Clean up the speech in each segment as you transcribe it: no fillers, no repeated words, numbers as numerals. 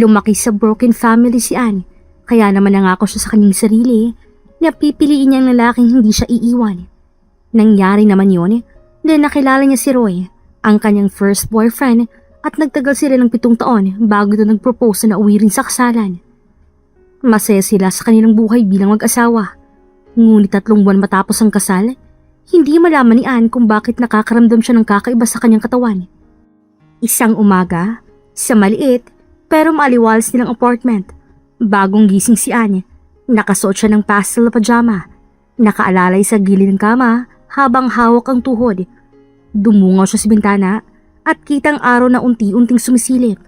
Lumaki sa broken family si Anne, kaya naman nangako siya sa kanyang sarili na pipiliin niyang lalaking hindi siya iiwan. Nangyari naman yun dahil nakilala niya si Roy, ang kanyang first boyfriend, at nagtagal sila ng 7 taon bago ito nag-propose na uwi rin sa kasalan. Masaya sila sa kanilang buhay bilang mag-asawa. Ngunit 3 buwan matapos ang kasal, hindi malaman ni Anne kung bakit nakakaramdam siya ng kakaiba sa kanyang katawan. Isang umaga, sa maliit pero maaliwalas nilang apartment, bagong gising si Anne, nakasuot siya ng pastel na pajama, nakaalalay sa gilid ng kama habang hawak ang tuhod. Dumungaw siya sa bintana at kitang araw na unti-unting sumisilip.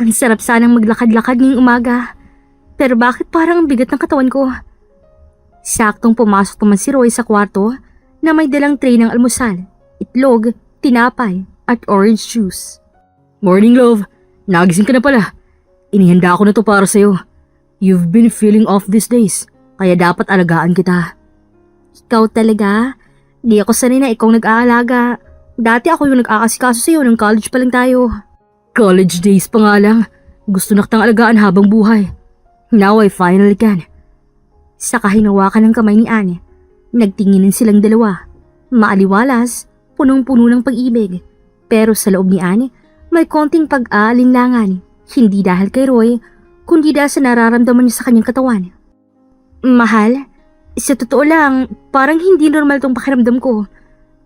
Ang sarap sanang maglakad-lakad ngayong umaga, pero bakit parang ang bigat ng katawan ko? Saktong pumasok naman si Roy sa kwarto na may dalang tray ng almusal, itlog, tinapay at orange juice. Morning, love. Nagising ka na pala. Inihanda ko na to para sa'yo. You've been feeling off these days, kaya dapat alagaan kita. Ikaw talaga? Di ako sanay na ikaw nag-aalaga. Dati ako yung nag-aasikaso sa'yo nung college pa lang tayo. College days pa nga lang. Gusto na kitang alagaan habang buhay. Now I finally can. Saka hinawakan ng kamay ni Anne. Nagtinginin silang dalawa. Maaliwalas, punong-puno ng pag-ibig. Pero sa loob ni Anne, may konting pag-aalinlangan. Hindi dahil kay Roy, kundi dahil sa nararamdaman niya sa kanyang katawan. Mahal, sa totoo lang, parang hindi normal tong pakiramdam ko.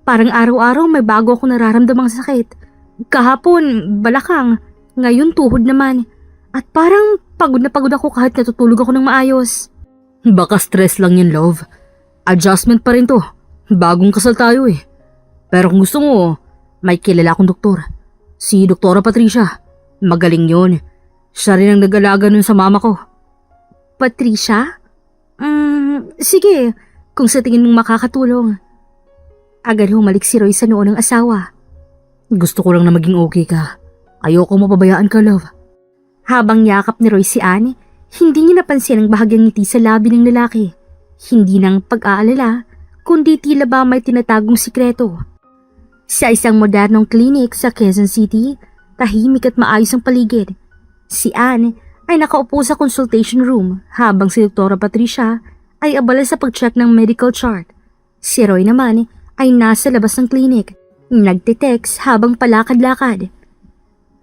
Parang araw-araw may bago ako nararamdamang sakit. Kahapon, balakang. Ngayon tuhod naman. At parang pagod na pagod ako kahit natutulog ako ng maayos. Baka stress lang yun, love. Adjustment pa rin to. Bagong kasal tayo eh. Pero kung gusto mo, may kilala akong doktor. Si Doktora Patricia. Magaling yun. Siya rin ang nag-alaga nun sa mama ko. Patricia? Sige, kung sa tingin mong makakatulong. Agad humalik si Roy sa noo ng asawa. Gusto ko lang na maging okay ka. Ayoko mapabayaan ka, love. Habang yakap ni Roy si Anne, hindi niya napansin ang bahagyang ngiti sa labi ng lalaki. Hindi nang pag-aalala, kundi tila ba may tinatagong sikreto. Sa isang modernong clinic sa Quezon City, tahimik at maayos ang paligid. Si Anne ay nakaupo sa consultation room habang si Doktora Patricia ay abala sa pag-check ng medical chart. Si Roy naman ay nasa labas ng clinic, nagte-text habang palakad-lakad.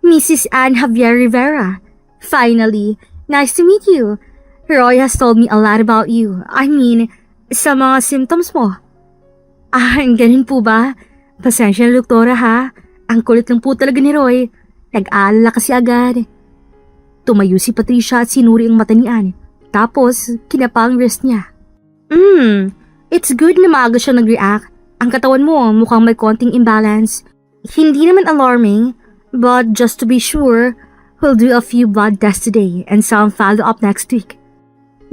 Mrs. Anne Javier Rivera, finally, nice to meet you. Roy has told me a lot about you. I mean, sa mga symptoms mo. Ganun po ba? Pasensya na, doktora ha. Ang kulit lang po talaga ni Roy. Nag-aalala kasi agad. Tumayo si Patricia at sinuri ang mata ni Anne. Tapos, kinapa ang wrist niya. It's good na maaga siya nag-react. Ang katawan mo mukhang may konting imbalance. Hindi naman alarming, but just to be sure, we'll do a few blood tests today and some follow-up next week.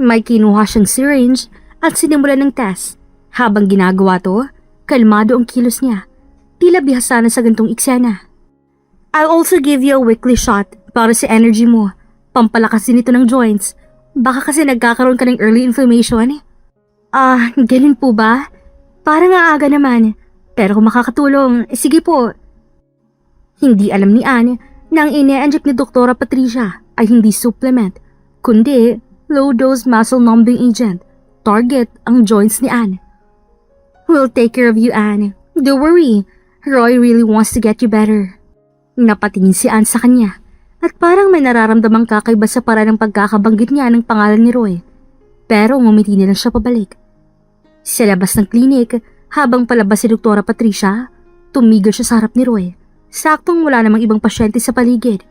May kinuha siyang syringe at sinimulan ng test. Habang ginagawa to, kalmado ang kilos niya. Tila bihasa na sa gantong eksena. I'll also give you a weekly shot para sa energy mo. Pampalakas din ito ng joints. Baka kasi nagkakaroon ka ng early inflammation. Ganun po ba? Parang aaga naman. Pero kung makakatulong, sige po. Hindi alam ni Anne na ang ine-inject ni Doktora Patricia ay hindi supplement, kundi low-dose muscle numbing agent. Target ang joints ni Anne. We'll take care of you, Anne. Don't worry. Roy really wants to get you better. Napatingin si Anne sa kanya at parang may nararamdamang kakaiba sa paraan ng pagkakabanggit niya ng pangalan ni Roy. Pero ngumiti na lang siya pabalik. Sa labas ng klinik, habang palabas si Doktora Patricia, tumigil siya sa harap ni Roy. Saktong wala namang ibang pasyente sa paligid.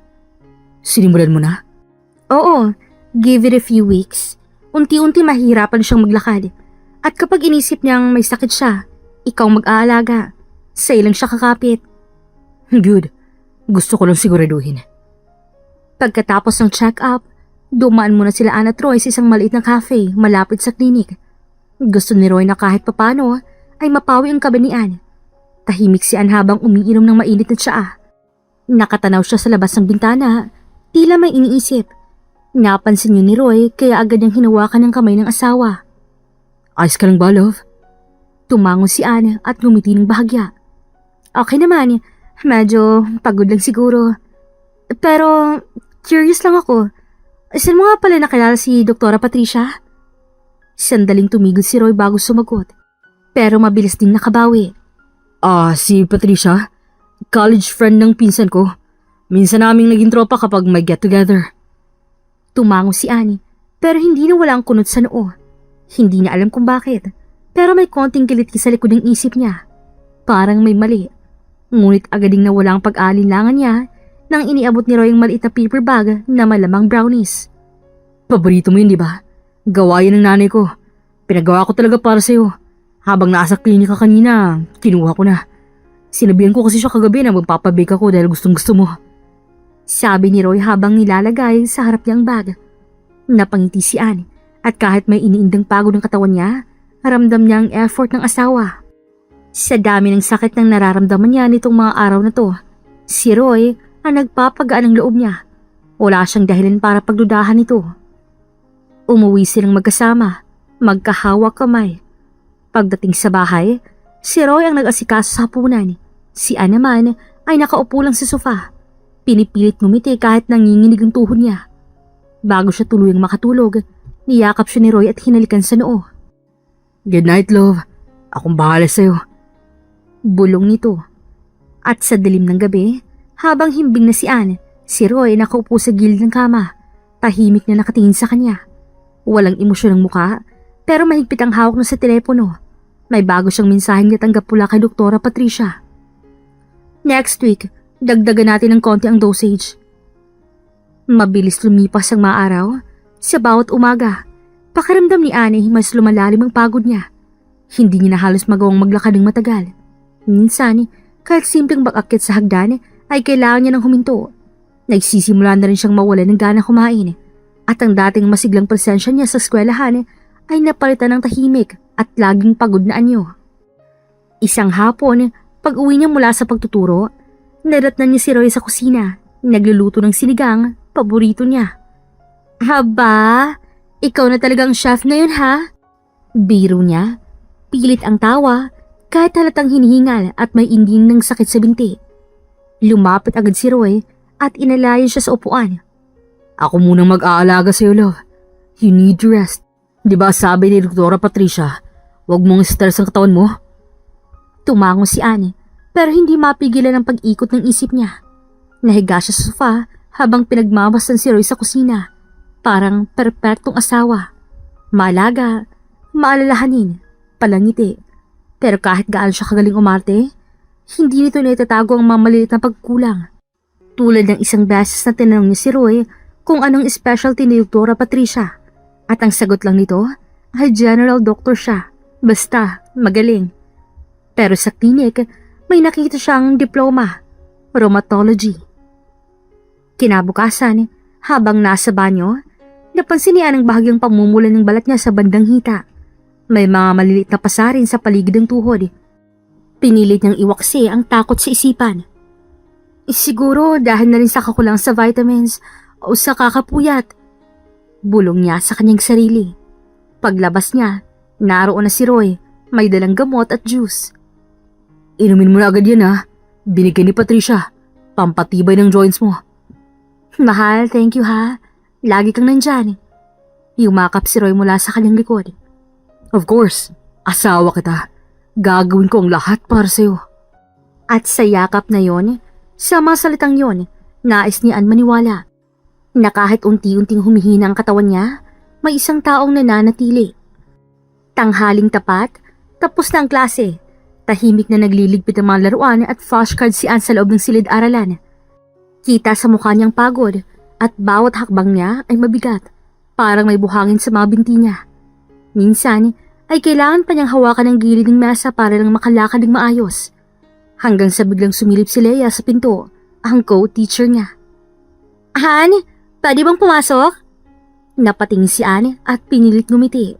Sinimulan mo na? Oo, give it a few weeks. Unti-unti mahihirapan siyang maglakad. At kapag inisip niyang may sakit siya, ikaw mag-aalaga. Sa'yo lang siya kakapit. Good. Gusto ko lang siguraduhin. Pagkatapos ng check-up, dumaan muna sila Anne at Roy sa isang maliit na cafe malapit sa klinik. Gusto ni Roy na kahit papano ay mapawi ang kaba ni Anne. Tahimik si Anne habang umiinom ng mainit na tsaa. Nakatanaw siya sa labas ng bintana, tila may iniisip. Napansin niyo ni Roy kaya agad niyang hinawakan ng kamay ng asawa. Ayos ka lang ba, love? Tumango si Anne at ngumiti ng bahagya. Okay naman, medyo pagod lang siguro. Pero Curious lang ako. Saan mo nga pala nakilala si Doktora Patricia? Sandaling tumigil si Roy bago sumagot. Pero mabilis din nakabawi. Si Patricia. College friend ng pinsan ko. Minsan naming naging tropa kapag may get together. Tumango si Annie, pero hindi na wala ang kunot sa noo. Hindi niya alam kung bakit, pero may konting kiliti sa likod ng isip niya. Parang may mali. Ngunit agad ding nawala ang pag-aalinlangan niya nang iniabot ni Roy ang maliit na paper bag na malamang brownies. Paborito mo yun, di ba? Gawa yan ng nanay ko. Pinagawa ko talaga para sa'yo. Habang nasa klinika kanina, kinuha ko na. Sinabihan ko kasi siya kagabi na magpapabake ako dahil gustong gusto mo. Sabi ni Roy habang nilalagay sa harap niyang bag. Napangiti si Annie at kahit may iniindang pagod ng katawan niya, ramdam niya ang effort ng asawa. Sa dami ng sakit ng nararamdaman niya nitong mga araw na to, si Roy ang nagpapagaan ng loob niya. Wala siyang dahilan para pagdudahan ito. Umuwi silang magkasama, magkahawak kamay. Pagdating sa bahay, si Roy ang nag-asikaso sa hapunan. Si Anne naman ay nakaupo lang sa sofa. Pinipilit ngumiti kahit nanginginig ang tuhod niya. Bago siya tuluyang makatulog, niyakap siya ni Roy at hinalikan sa noo. Good night, love. Akong bahala sa'yo. Bulong nito. At sa dilim ng gabi, habang himbing na si Anne, si Roy nakaupo sa gilid ng kama, tahimik na nakatingin sa kanya. Walang emosyon ang mukha, pero mahigpit ang hawak na sa telepono. May bago siyang mensaheng natanggap mula kay Doktora Patricia. Next week, dagdagan natin ng konti ang dosage. Mabilis lumipas ang mga araw. Sa bawat umaga, pakiramdam ni Annie mas lumalalim ang pagod niya. Hindi niya na halos magawang maglakad ng matagal. Minsan, kahit simpleng pag-akyat sa hagdan ay kailangan niya ng huminto. Nagsisimula na rin siyang mawalan ng gana kumain. At ang dating masiglang presensya niya sa eskwelahan ay napalitan ng tahimik at laging pagod na anyo. Isang hapon, pag uwi niya mula sa pagtuturo, nadatnan niya si Roy sa kusina, nagluluto ng sinigang, paborito niya. Haba, ikaw na talagang chef ngayon ha? Biro niya, pilit ang tawa, kahit halatang hinihingal at may inding ng sakit sa binti. Lumapit agad si Roy at inalayan siya sa upuan. Ako munang mag-aalaga sa'yo, love. You need rest. Diba sabi ni Doktora Patricia, huwag mong stress ang katawan mo? Tumango si Annie, pero hindi mapigilan ang pag-ikot ng isip niya. Nahiga siya sa sofa habang pinagmamasdan si Roy sa kusina. Parang perpektong asawa. Maalaga, maalalahanin, palangiti. Pero kahit gaano siya kagaling umarte, hindi nito naitatago ang mamaliit na pagkulang. Tulad ng isang beses na tinanong niya si Roy kung anong specialty ni Doktora Patricia. At ang sagot lang nito ay general doctor siya. Basta, magaling. Pero sa klinik, may nakita siyang diploma, rheumatology. Kinabukasan, habang nasa banyo, napansin niya ang bahagyang pamumulan ng balat niya sa bandang hita. May mga maliliit na pasarin sa paligid ng tuhod. Pinilit niyang iwaksi ang takot sa isipan. Siguro dahil na rin sa kakulang sa vitamins o sa kakapuyat. Bulong niya sa kanyang sarili. Paglabas niya, naroon na si Roy, may dalang gamot at juice. Inumin mo na agad yan ha. Binigay ni Patricia. Pampatibay ng joints mo. Mahal, thank you ha. Lagi kang nandyan. Yumakap si Roy mula sa kanyang likod. Of course, asawa kita. Gagawin ko ang lahat para sa'yo. At sa yakap na yon, sa mga salitang yon, nais ni Ann maniwala na kahit unti-unting humihina ang katawan niya, may isang taong nananatili. Tanghaling tapat, tapos na ang klase. Tahimik na nagliligpit ang mga laruan at flashcards si Ann sa loob ng silid-aralan. Kita sa mukha niyang pagod at bawat hakbang niya ay mabigat, parang may buhangin sa mga binti niya. Minsan ay kailangan pa niyang hawakan ang gilid ng mesa para lang makalakad ng maayos. Hanggang sa biglang sumilip si Leia sa pinto, ang co-teacher niya. Han, pwede bang pumasok? Napatingin si Anne at pinilit ngumiti.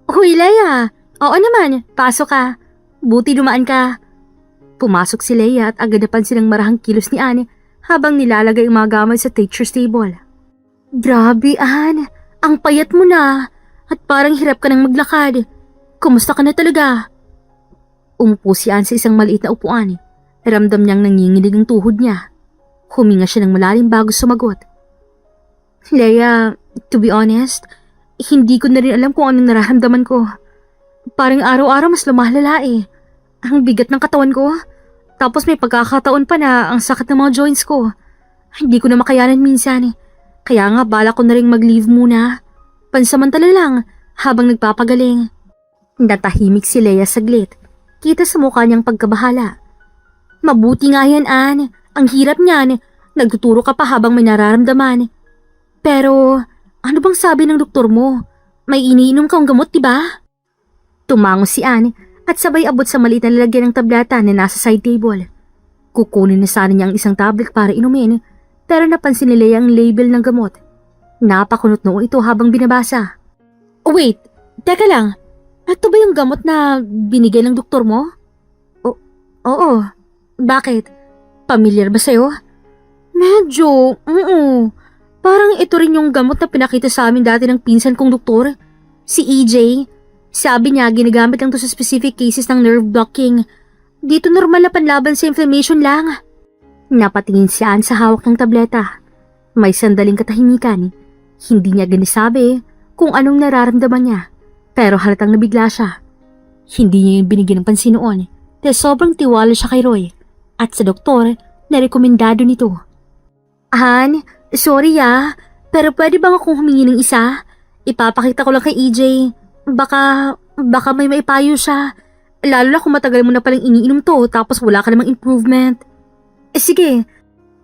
Huy Leia, oo naman, pasok ka. Buti dumaan ka. Pumasok si Leia at agad napansin ang marahang kilos ni Anne habang nilalagay ang mga gamit sa teacher's table. Grabe Anne, ang payat mo na at parang hirap ka nang maglakad. Kumusta ka na talaga? Umupo si Anne sa isang maliit na upuan. Ramdam niyang nanginginig ang tuhod niya. Huminga siya ng malalim bago sumagot. Leia, to be honest, hindi ko na rin alam kung anong nararamdaman ko. Parang araw-araw mas lumalala eh. Ang bigat ng katawan ko. Tapos may pagkakataon pa na ang sakit ng mga joints ko. Hindi ko na makayanan minsan. Kaya nga bala ko na rin mag-leave muna. Pansamantala lang habang nagpapagaling. Natahimik si Leia saglit. Kita sa mukha niyang pagkabahala. Mabuti nga yan, Ann. Ang hirap niyan. Nagtuturo ka pa habang may nararamdaman. Pero ano bang sabi ng doktor mo? May iniinom kang gamot, diba? Tumango si Ann at sabay abot sa maliit na lalagyan ng tableta na nasa side table. Kukunin na sana niya ang isang tablet para inumin, pero napansin ni Leia ang label ng gamot. Napakunot noo ito habang binabasa. Oh, wait, teka lang. Ito ba yung gamot na binigay ng doktor mo? Oo. Bakit? Pamilyar ba sa'yo? Medyo, Parang ito rin yung gamot na pinakita sa amin dati ng pinsan kong doktor. Si EJ. Sabi niya, ginagamit lang to sa specific cases ng nerve blocking. Dito normal na panlaban sa inflammation lang. Napatingin si Ann sa hawak ng tableta. May sandaling katahimikan. Hindi niya ginasabi kung anong nararamdaman niya. Pero halatang nabigla siya. Hindi niya yung binigyan ng pansin noon. Dahil sobrang tiwala siya kay Roy. At sa doktor na rekomendado nito. Ann, sorry pero pwede bang akong humingi ng isa? Ipapakita ko lang kay EJ. Baka may maipayo siya. Lalo na kung matagal mo na palang iniinom to tapos wala ka namang improvement. Sige,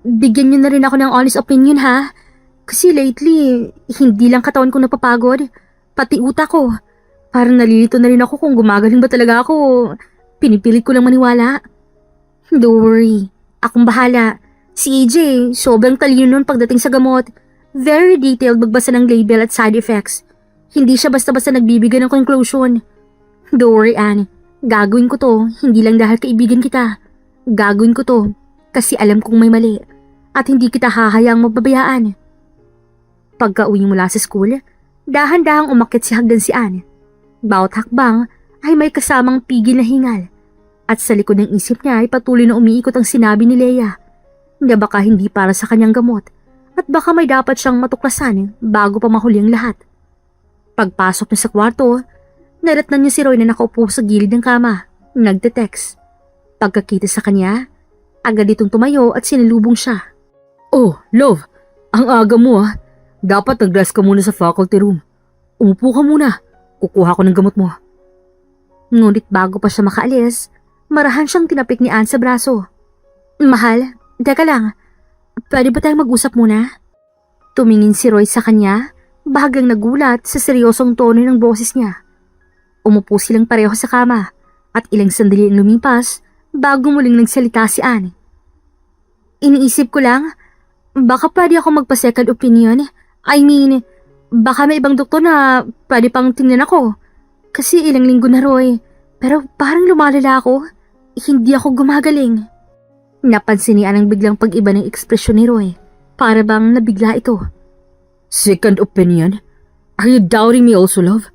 bigyan niyo na rin ako ng honest opinion ha. Kasi lately, hindi lang katawan ko napapagod, pati utak ko. Parang nalilito na rin ako kung gumagaling ba talaga ako. Pinipilit ko lang maniwala. Don't worry, akong bahala. Si EJ, sobrang talino nun pagdating sa gamot. Very detailed magbasa ng label at side effects. Hindi siya basta-basta nagbibigay ng conclusion. Don't worry, Ann. Gagawin ko to, hindi lang dahil kaibigan kita. Gagawin ko to, kasi alam kong may mali. At hindi kita hahayaang mababayaan. Pagka-uwi mula sa school, dahan-dahang umakyat si hagdan si Ann. Bawat hakbang ay may kasamang pigil na hingal. At sa likod ng isip niya ay patuloy na umiikot ang sinabi ni Leia na baka hindi para sa kanyang gamot at baka may dapat siyang matuklasan bago pa mahuli ang lahat. Pagpasok niya sa kwarto, nadatnan niya si Roy na nakaupo sa gilid ng kama, nagte-text. Pagkakita sa kanya, agad itong tumayo at sinalubong siya. Oh, love, ang aga mo ah. Dapat nag-dress ka muna sa faculty room. Umupo ka muna, kukuha ko ng gamot mo. Ngunit bago pa siya makaalis, marahan siyang tinapik ni Ann sa braso. Mahal, teka lang, pwede ba tayong mag-usap muna? Tumingin si Roy sa kanya, bahagyang nagulat sa seryosong tono ng boses niya. Umupo silang pareho sa kama at ilang sandali ang lumipas bago muling nagsalita si Ann. Iniisip ko lang, baka pwede ako magpa-second opinion. I mean, baka may ibang doktor na pwede pang tingnan ako. Kasi ilang linggo na, Roy, pero parang lumalala ako. Hindi ako gumagaling. Napansin ni Ann ang biglang pag-iba ng ekspresyon ni Roy. Para bang nabigla ito. Second opinion? Are you doubting me also, love?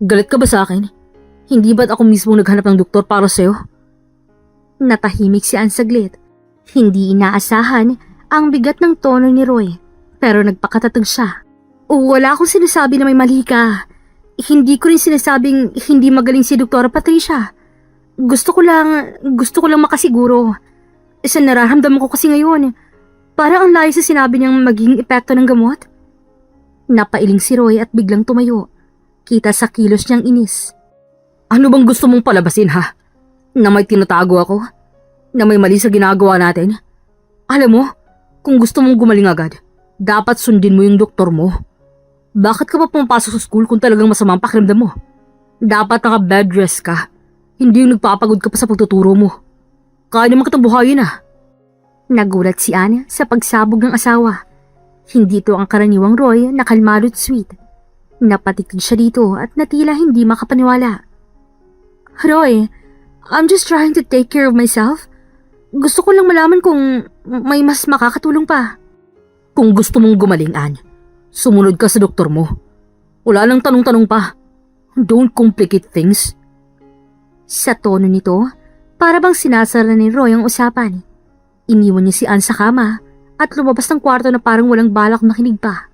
Galit ka ba sa akin? Hindi ba't ako mismo naghanap ng doktor para sa'yo? Natahimik si Ann saglit. Hindi inaasahan ang bigat ng tono ni Roy, pero nagpakatatag siya. Wala akong sinasabi na may mali ka. Hindi ko rin sinasabing hindi magaling si Dr. Patricia. Gusto ko lang makasiguro. Sa nararamdaman ko kasi ngayon, parang ang layo sa sinabi niyang magiging epekto ng gamot. Napailing si Roy at biglang tumayo. Kita sa kilos niyang inis. Ano bang gusto mong palabasin ha? Na may tinatago ako? Na may mali sa ginagawa natin? Alam mo, kung gusto mong gumaling agad, dapat sundin mo yung doktor mo. Bakit ka pa pumapasok sa school kung talagang masama ang pakiramdam mo? Dapat naka-bed rest ka. Hindi yung nagpapagod ka pa sa pagtuturo mo. Kaya naman kitang buhayin ah. Nagulat si Ann sa pagsabog ng asawa. Hindi ito ang karaniwang Roy na kalmado at sweet. Napatikid siya dito at natila hindi makapaniwala. Roy, I'm just trying to take care of myself. Gusto ko lang malaman kung may mas makakatulong pa. Kung gusto mong gumaling, Ann, sumunod ka sa doktor mo. Wala lang tanong-tanong pa. Don't complicate things. Sa tono nito, para bang sinasara ni Roy ang usapan. Iniwan niya si Ann sa kama at lumabas ng kwarto na parang walang balak makinig pa.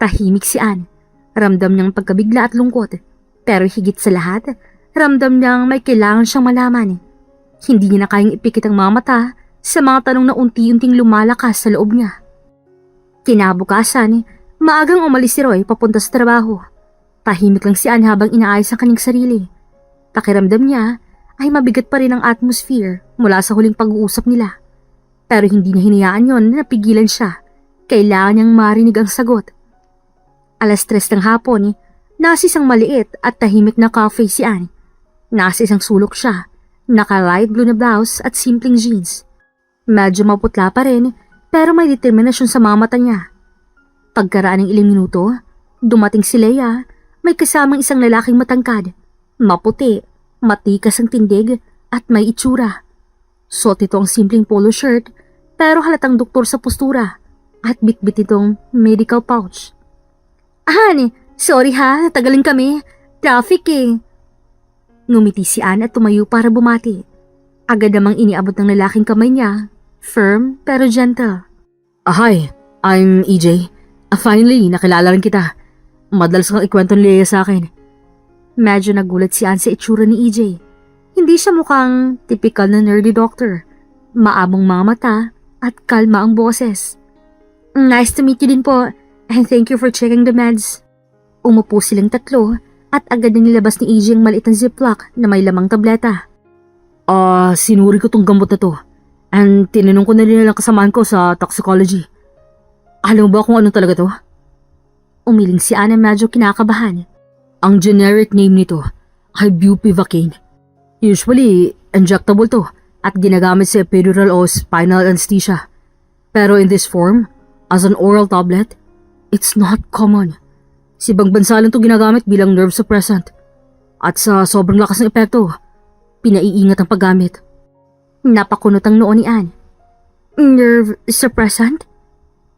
Tahimik si Anne. Ramdam niyang pagkabigla at lungkot. Pero higit sa lahat, ramdam niyang may kailangan siyang malaman. Hindi niya na kayang ipikit ang mga mata sa mga tanong na unti-unting lumalakas sa loob niya. Kinabukasan, maagang umalis si Roy papunta sa trabaho. Tahimik lang si Anne habang inaayos ang kanyang sarili. Pakiramdam niya ay mabigat pa rin ang atmosphere mula sa huling pag-uusap nila. Pero hindi niya hinayaan yon na napigilan siya. Kailangan niyang marinig ang sagot. 3:00 ng hapon, nasa isang maliit at tahimik na cafe si Anne. Nasa isang sulok siya, naka-light blue na blouse at simpleng jeans. Medyo maputla pa rin pero may determinasyon sa mga mata niya. Pagkaraan ng ilang minuto, dumating si Leia, may kasamang isang lalaking matangkad, maputi, matikas ang tindig at may itsura. Suot ito ang simpleng polo shirt pero halatang doktor sa postura at bitbit itong medical pouch. Anne, sorry ha, natagalan kami. Traffic eh. Ngumiti si Anne at tumayo para bumati. Agad namang iniabot ng lalaking kamay niya, firm pero gentle. Hi, I'm EJ. Finally, nakilala rin kita. Madalas kang ikwento ni Leia sa akin. Medyo nagulat si Anne sa itsura ni EJ. Hindi siya mukhang typical na nerdy doctor. Maabong mga mata at kalma ang boses. Nice to meet you din po and thank you for checking the meds. Umupo silang tatlo at agad na nilabas ni EJ ang maliit na ziplock na may lamang tableta. Sinuri ko tong gamot na to. And tinanong ko na rin ang kasamaan ko sa toxicology. Alam mo ba kung ano talaga to? Umiling si Anne medyo kinakabahan. Ang generic name nito ay bupivacaine. Usually, injectable to at ginagamit sa epidural o spinal anesthesia. Pero in this form, as an oral tablet, it's not common. Sa ibang bansa lang to ginagamit bilang nerve suppressant. At sa sobrang lakas ng epekto, pinaiingat ang paggamit. Napakunot ang noo ni Anne. Nerve suppressant?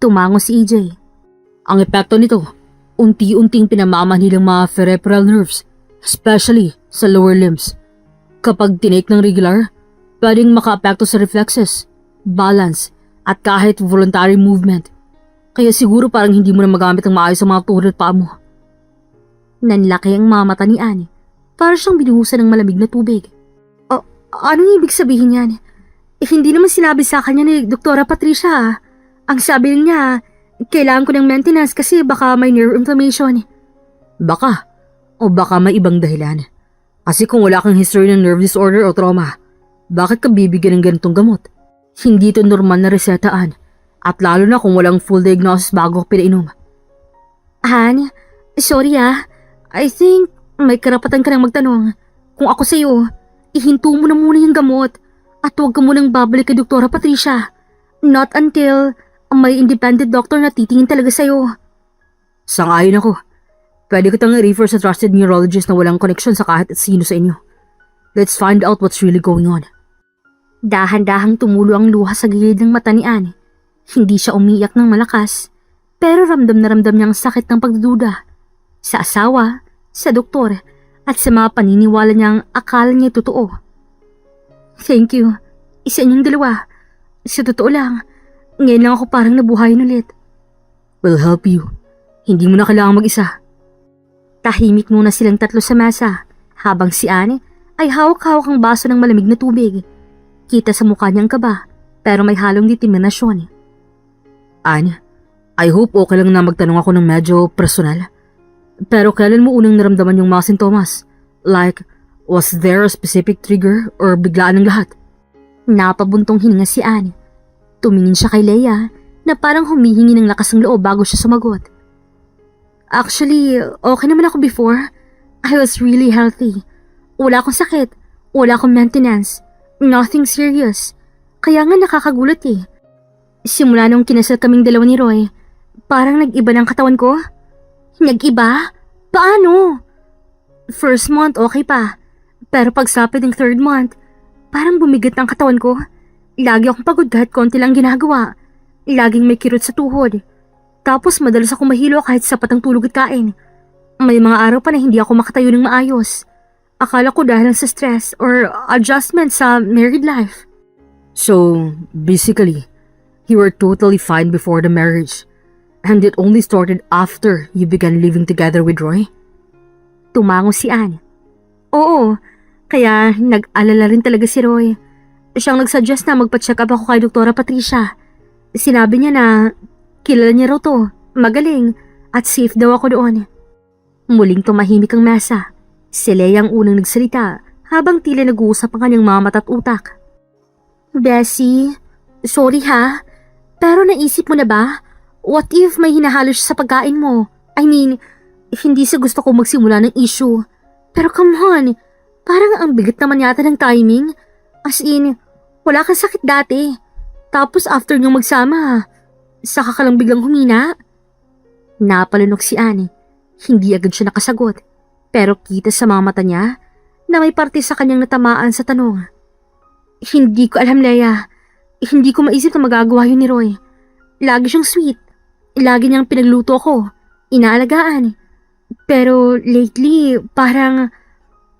Tumango si EJ. Ang epekto nito, unti-unting pinamamanhid ang mga peripheral nerves, especially sa lower limbs. Kapag tinake ng regular, pwedeng maka-apekto sa reflexes, balance, at kahit voluntary movement. Kaya siguro parang hindi mo na magamit ang maayos sa mga tuhod at paa mo. Nanlaki ang mga mata ni Anne. Para siyang binuhusan ng malamig na tubig. Anong ibig sabihin yan? Hindi naman sinabi sa kanya ni Doktora Patricia. Ang sabi niya, kailangan ko ng maintenance kasi baka may nerve inflammation. Baka. O baka may ibang dahilan. Kasi kung wala kang history ng nerve disorder o trauma, bakit ka bibigyan ng ganitong gamot? Hindi ito normal na resetaan. At lalo na kung walang full diagnosis bago ka pinainom. Han, sorry I think may karapatan ka nang magtanong. Kung ako sa'yo, ihinto mo na muna yung gamot at huwag ka munang babalik kay Doktora Patricia. Not until may independent doctor na titingin talaga sa'yo. Sang-ayon ako. Pwede ko tang i-refer sa trusted neurologist na walang koneksyon sa kahit sino sa inyo. Let's find out what's really going on. Dahan-dahang tumulo ang luha sa gilid ng mata ni Anne. Hindi siya umiyak ng malakas, pero ramdam na ramdam niya ang sakit ng pagdududa. Sa asawa, sa doktor, at sa mga paniniwala niyang akala niya totoo. Thank you. Isa niyong dalawa. Sa totoo lang, ngayon lang ako parang nabuhayin ulit. We'll help you. Hindi mo na kailangang mag-isa. Tahimik muna silang tatlo sa mesa, habang si Anne ay hawak-hawak ang baso ng malamig na tubig. Kita sa mukha niyang kaba, pero may halong determinasyon. Anne, I hope okay lang na magtanong ako ng medyo personal. Pero kailan mo unang naramdaman yung mga sintomas? Like, was there a specific trigger or biglaan ng lahat? Napabuntong hininga si Anne. Tumingin siya kay Leia na parang humihingi ng lakas ng loob bago siya sumagot. Actually, okay naman ako before. I was really healthy. Wala akong sakit. Wala akong maintenance. Nothing serious. Kaya nga nakakagulat eh. Simula nung kinasal kaming dalawa ni Roy, parang nag-iba ng katawan ko. Nag-iba? Paano? First month okay pa. Pero pagsapit ng third month, parang bumigat ang katawan ko. Lagi akong pagod kahit konti lang ginagawa. Laging may kirot sa tuhod. Tapos madalas ako mahilo kahit sapat ang tulog at kain. May mga araw pa na hindi ako makatayo ng maayos. Akala ko dahil sa stress or adjustment sa married life. So, basically, you were totally fine before the marriage. And it only started after you began living together with Roy? Tumango si Anne. Oo, kaya nag-alala rin talaga si Roy. Siyang nagsuggest na magpa-check up ako kay Doktora Patricia. Sinabi niya na kilala niya raw to, magaling, at safe daw ako doon. Muling tumahimik ang mesa. Si Leia ang unang nagsalita habang tila nag-uusap ang kanyang mga mata't utak. Bessie, sorry ha, pero naisip mo na ba? What if may hinahalo siya sa pagkain mo? I mean, hindi sa gusto ko magsimula ng issue. Pero come on, parang ang bigat naman yata ng timing. As in, wala kang sakit dati. Tapos after niyong magsama, saka ka lang biglang humina. Napalunok si Annie. Hindi agad siya nakasagot. Pero kita sa mga mata niya na may parte sa kanyang natamaan sa tanong. Hindi ko alam, Leia. Hindi ko maisip na magagawa yun ni Roy. Lagi siyang sweet. Lagi niyang pinagluto ko. Inaalagaan. Pero lately, parang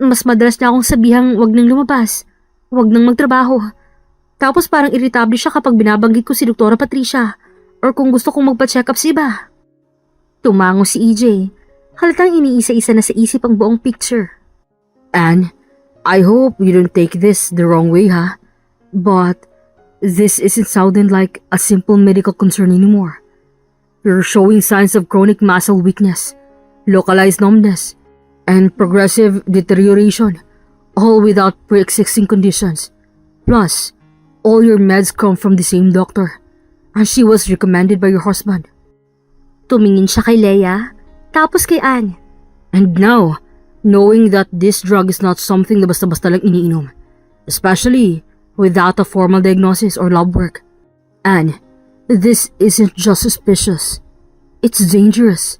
mas madalas na akong sabihang wag nang lumabas. Wag nang magtrabaho. Tapos parang irritable siya kapag binabanggit ko si Doktora Patricia or kung gusto kong magpa-check up si iba. Tumango si EJ. Halatang iniisa-isa na sa isip ang buong picture. Anne, I hope you don't take this the wrong way, ha? But this isn't sounding like a simple medical concern anymore. You're showing signs of chronic muscle weakness, localized numbness, and progressive deterioration, all without pre-existing conditions. Plus, all your meds come from the same doctor, and she was recommended by your husband. Tumingin siya kay Leia, tapos kay Anne. And now, knowing that this drug is not something na basta-basta lang iniinom, especially without a formal diagnosis or lab work. And this isn't just suspicious, it's dangerous.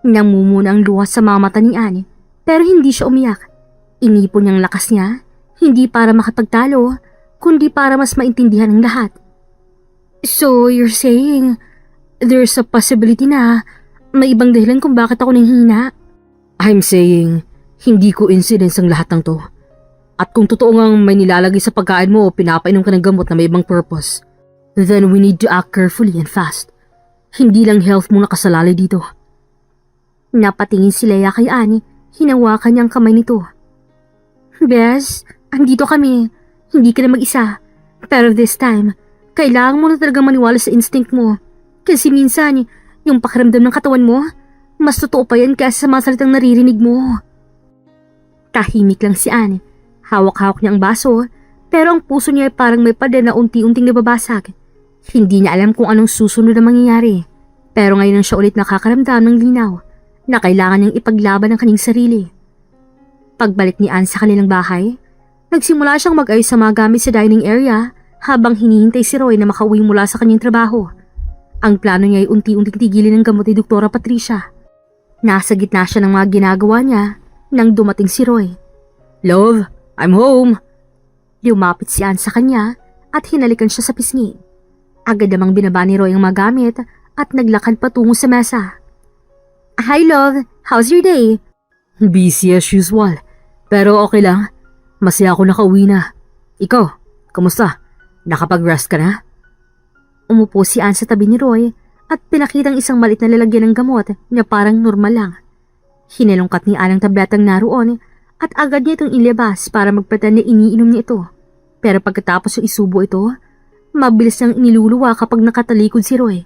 Namumuna ang luha sa mga mata ni Anne, pero hindi siya umiyak. Inipon niyang lakas niya, hindi para makapagtalo, kundi para mas maintindihan ng lahat. So, you're saying, there's a possibility na may ibang dahilan kung bakit ako nanghihina? I'm saying, hindi coincidence ang lahat ng to. At kung totoo ngang may nilalagay sa pagkain mo o pinapainom ka ng gamot na may ibang purpose, then we need to act carefully and fast. Hindi lang health mo nakasalalay dito. Napatingin si Leia kay Annie, hinawakan niya ang kamay nito. Bes, andito kami. Hindi ka na mag-isa. Pero this time, kailangan mo na talagang maniwala sa instinct mo. Kasi minsan, yung pakiramdam ng katawan mo, mas totoo pa yan kaysa sa mga salitang naririnig mo. Tahimik lang si Anne. Hawak-hawak niya ang baso, pero ang puso niya ay parang may pader na unti-unting nababasag. Hindi niya alam kung anong susunod na mangyayari. Pero ngayon siya ulit nakakaramdam ng linaw na kailangan niyang ipaglaban ang kanyang sarili. Pagbalik ni Anne sa kanilang bahay, nagsimula siyang mag-ayos sa mga gamit sa dining area habang hinihintay si Roy na makauwi mula sa kanyang trabaho. Ang plano niya ay unti-unting tigilin ng gamot ni Doktora Patricia. Nasa gitna siya ng mga ginagawa niya nang dumating si Roy. Love, I'm home! Lumapit si Anne sa kanya at hinalikan siya sa pisngi. Agad namang binaba ni Roy ang mga gamit at naglakad patungo sa mesa. Hi love, how's your day? Busy as usual, pero okay lang. Masaya ako nakauwi na. Ikaw, kamusta? Nakapag-rest ka na? Umupo si Anne sa tabi ni Roy at pinakitang isang malit na lalagyan ng gamot na parang normal lang. Hinalungkat ni Anne ang tabletang naroon at agad niya itong ilabas para magpretend na iniinom niya ito. Pero pagkatapos yung isubo ito, mabilis niyang iniluluwa kapag nakatalikod si Roy.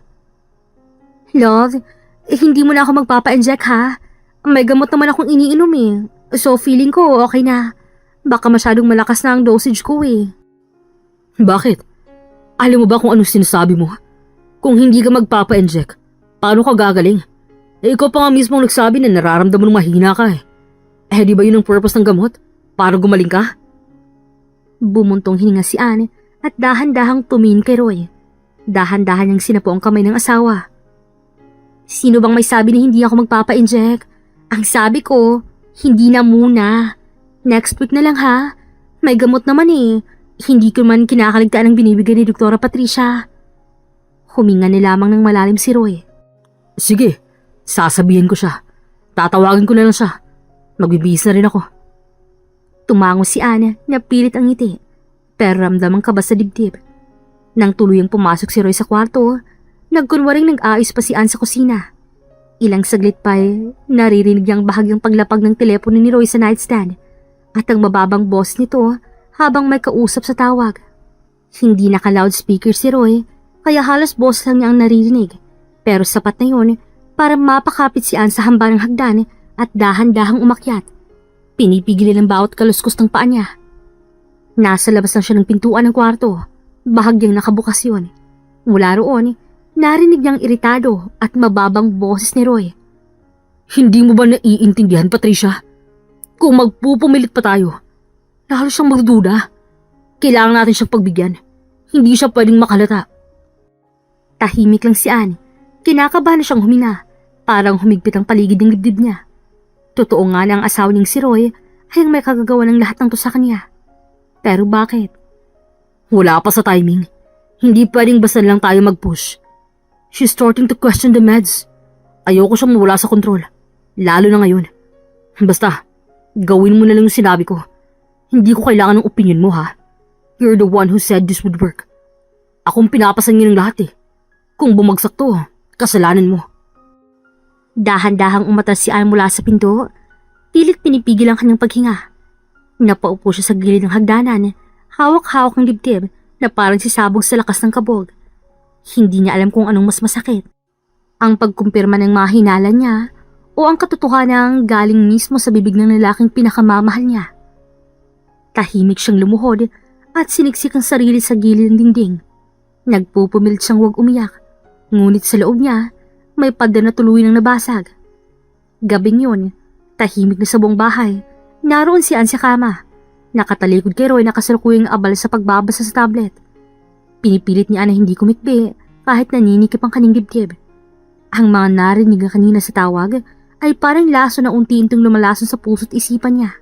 Love, hindi mo na ako magpapa-inject ha? May gamot naman akong iniinom eh. So feeling ko okay na. Baka masyadong malakas na ang dosage ko eh. Bakit? Alam mo ba kung anong sinasabi mo? Kung hindi ka magpapa-inject, paano ka gagaling? Ikaw pa nga mismo nagsabi na nararamdaman mong mahina ka eh. Di ba yun ang purpose ng gamot? Para gumaling ka? Bumuntong hininga si Anne at dahan-dahang tumingin kay Roy. Dahan-dahan niyang sinapo ang kamay ng asawa. Sino bang may sabi na hindi ako magpapa-inject? Ang sabi ko, hindi na muna. Next week na lang ha. May gamot naman eh. Hindi ko man kinakaligtaan ang binibigay ni Doktora Patricia. Huminga na lamang ng malalim si Roy. Sige, sasabihin ko siya. Tatawagin ko na lang siya. Magbibihis na rin ako. Tumango si Anne na pilit ang ngiti, pero ramdam ang kaba sa dibdib. Nang tuluyang pumasok si Roy sa kwarto, Nagkunwaring nag-aayos pa si Ann sa kusina. Ilang saglit pa naririnig niyang bahagyang paglapag ng telepono ni Roy sa nightstand at ang mababang boss nito habang may kausap sa tawag. Hindi naka-loudspeaker si Roy kaya halos boss lang niya ang naririnig pero sapat na yun para mapakapit si Ann sa hamba ng hagdan at dahan-dahang umakyat. Pinipigil ng bawat kaluskos ng paa niya. Nasa labas lang siya ng pintuan ng kwarto. Bahagyang nakabukas yun. Mula roon, narinig niyang iritado at mababang boses ni Roy. Hindi mo ba naiintindihan, Patricia? Kung magpupumilit pa tayo, lalo siyang magdududa. Kailangan natin siyang pagbigyan. Hindi siya pwedeng makalata. Tahimik lang si Ann. Kinakabahan na siyang humina. Parang humigpit ang paligid ng dibdib niya. Totoo nga na ang asawa niyang si Roy ay ang may kagagawa ng lahat ng to sa kanya. Pero bakit? Wala pa sa timing. Hindi pwedeng basta lang tayo mag-push. She's starting to question the meds. Ayoko siyang mawala sa kontrol. Lalo na ngayon. Basta, gawin mo na lang yung sinabi ko. Hindi ko kailangan ng opinion mo, ha? You're the one who said this would work. Akong pinapasan niya ng lahat eh. Kung bumagsak to, kasalanan mo. Dahan-dahang umatras si Ann mula sa pinto. Pilit pinipigil ang kanyang paghinga. Napaupo siya sa gilid ng hagdanan. Hawak-hawak ang dibdib na parang sisabog sa lakas ng kabog. Hindi niya alam kung anong mas masakit. Ang pagkumpirma ng mga hinala niya o ang katotohanang galing mismo sa bibig ng lalaking pinakamamahal niya. Tahimik siyang lumuhod at siniksik ang sarili sa gilid ng dingding. Nagpupumilit siyang huwag umiyak, ngunit sa loob niya may pader na tuluyan ng nabasag. Gabing yun, tahimik na sa buong bahay, naroon si Ann sa kama. Nakatalikod kay Roy na kasalukuyang abala sa pagbabasa sa tablet. Pinipilit niya na hindi kumikbi kahit naninikip ang kanyang dibdib. Ang mga narinig na kanina sa tawag ay parang laso na unti-untong lumalason sa puso't isipan niya.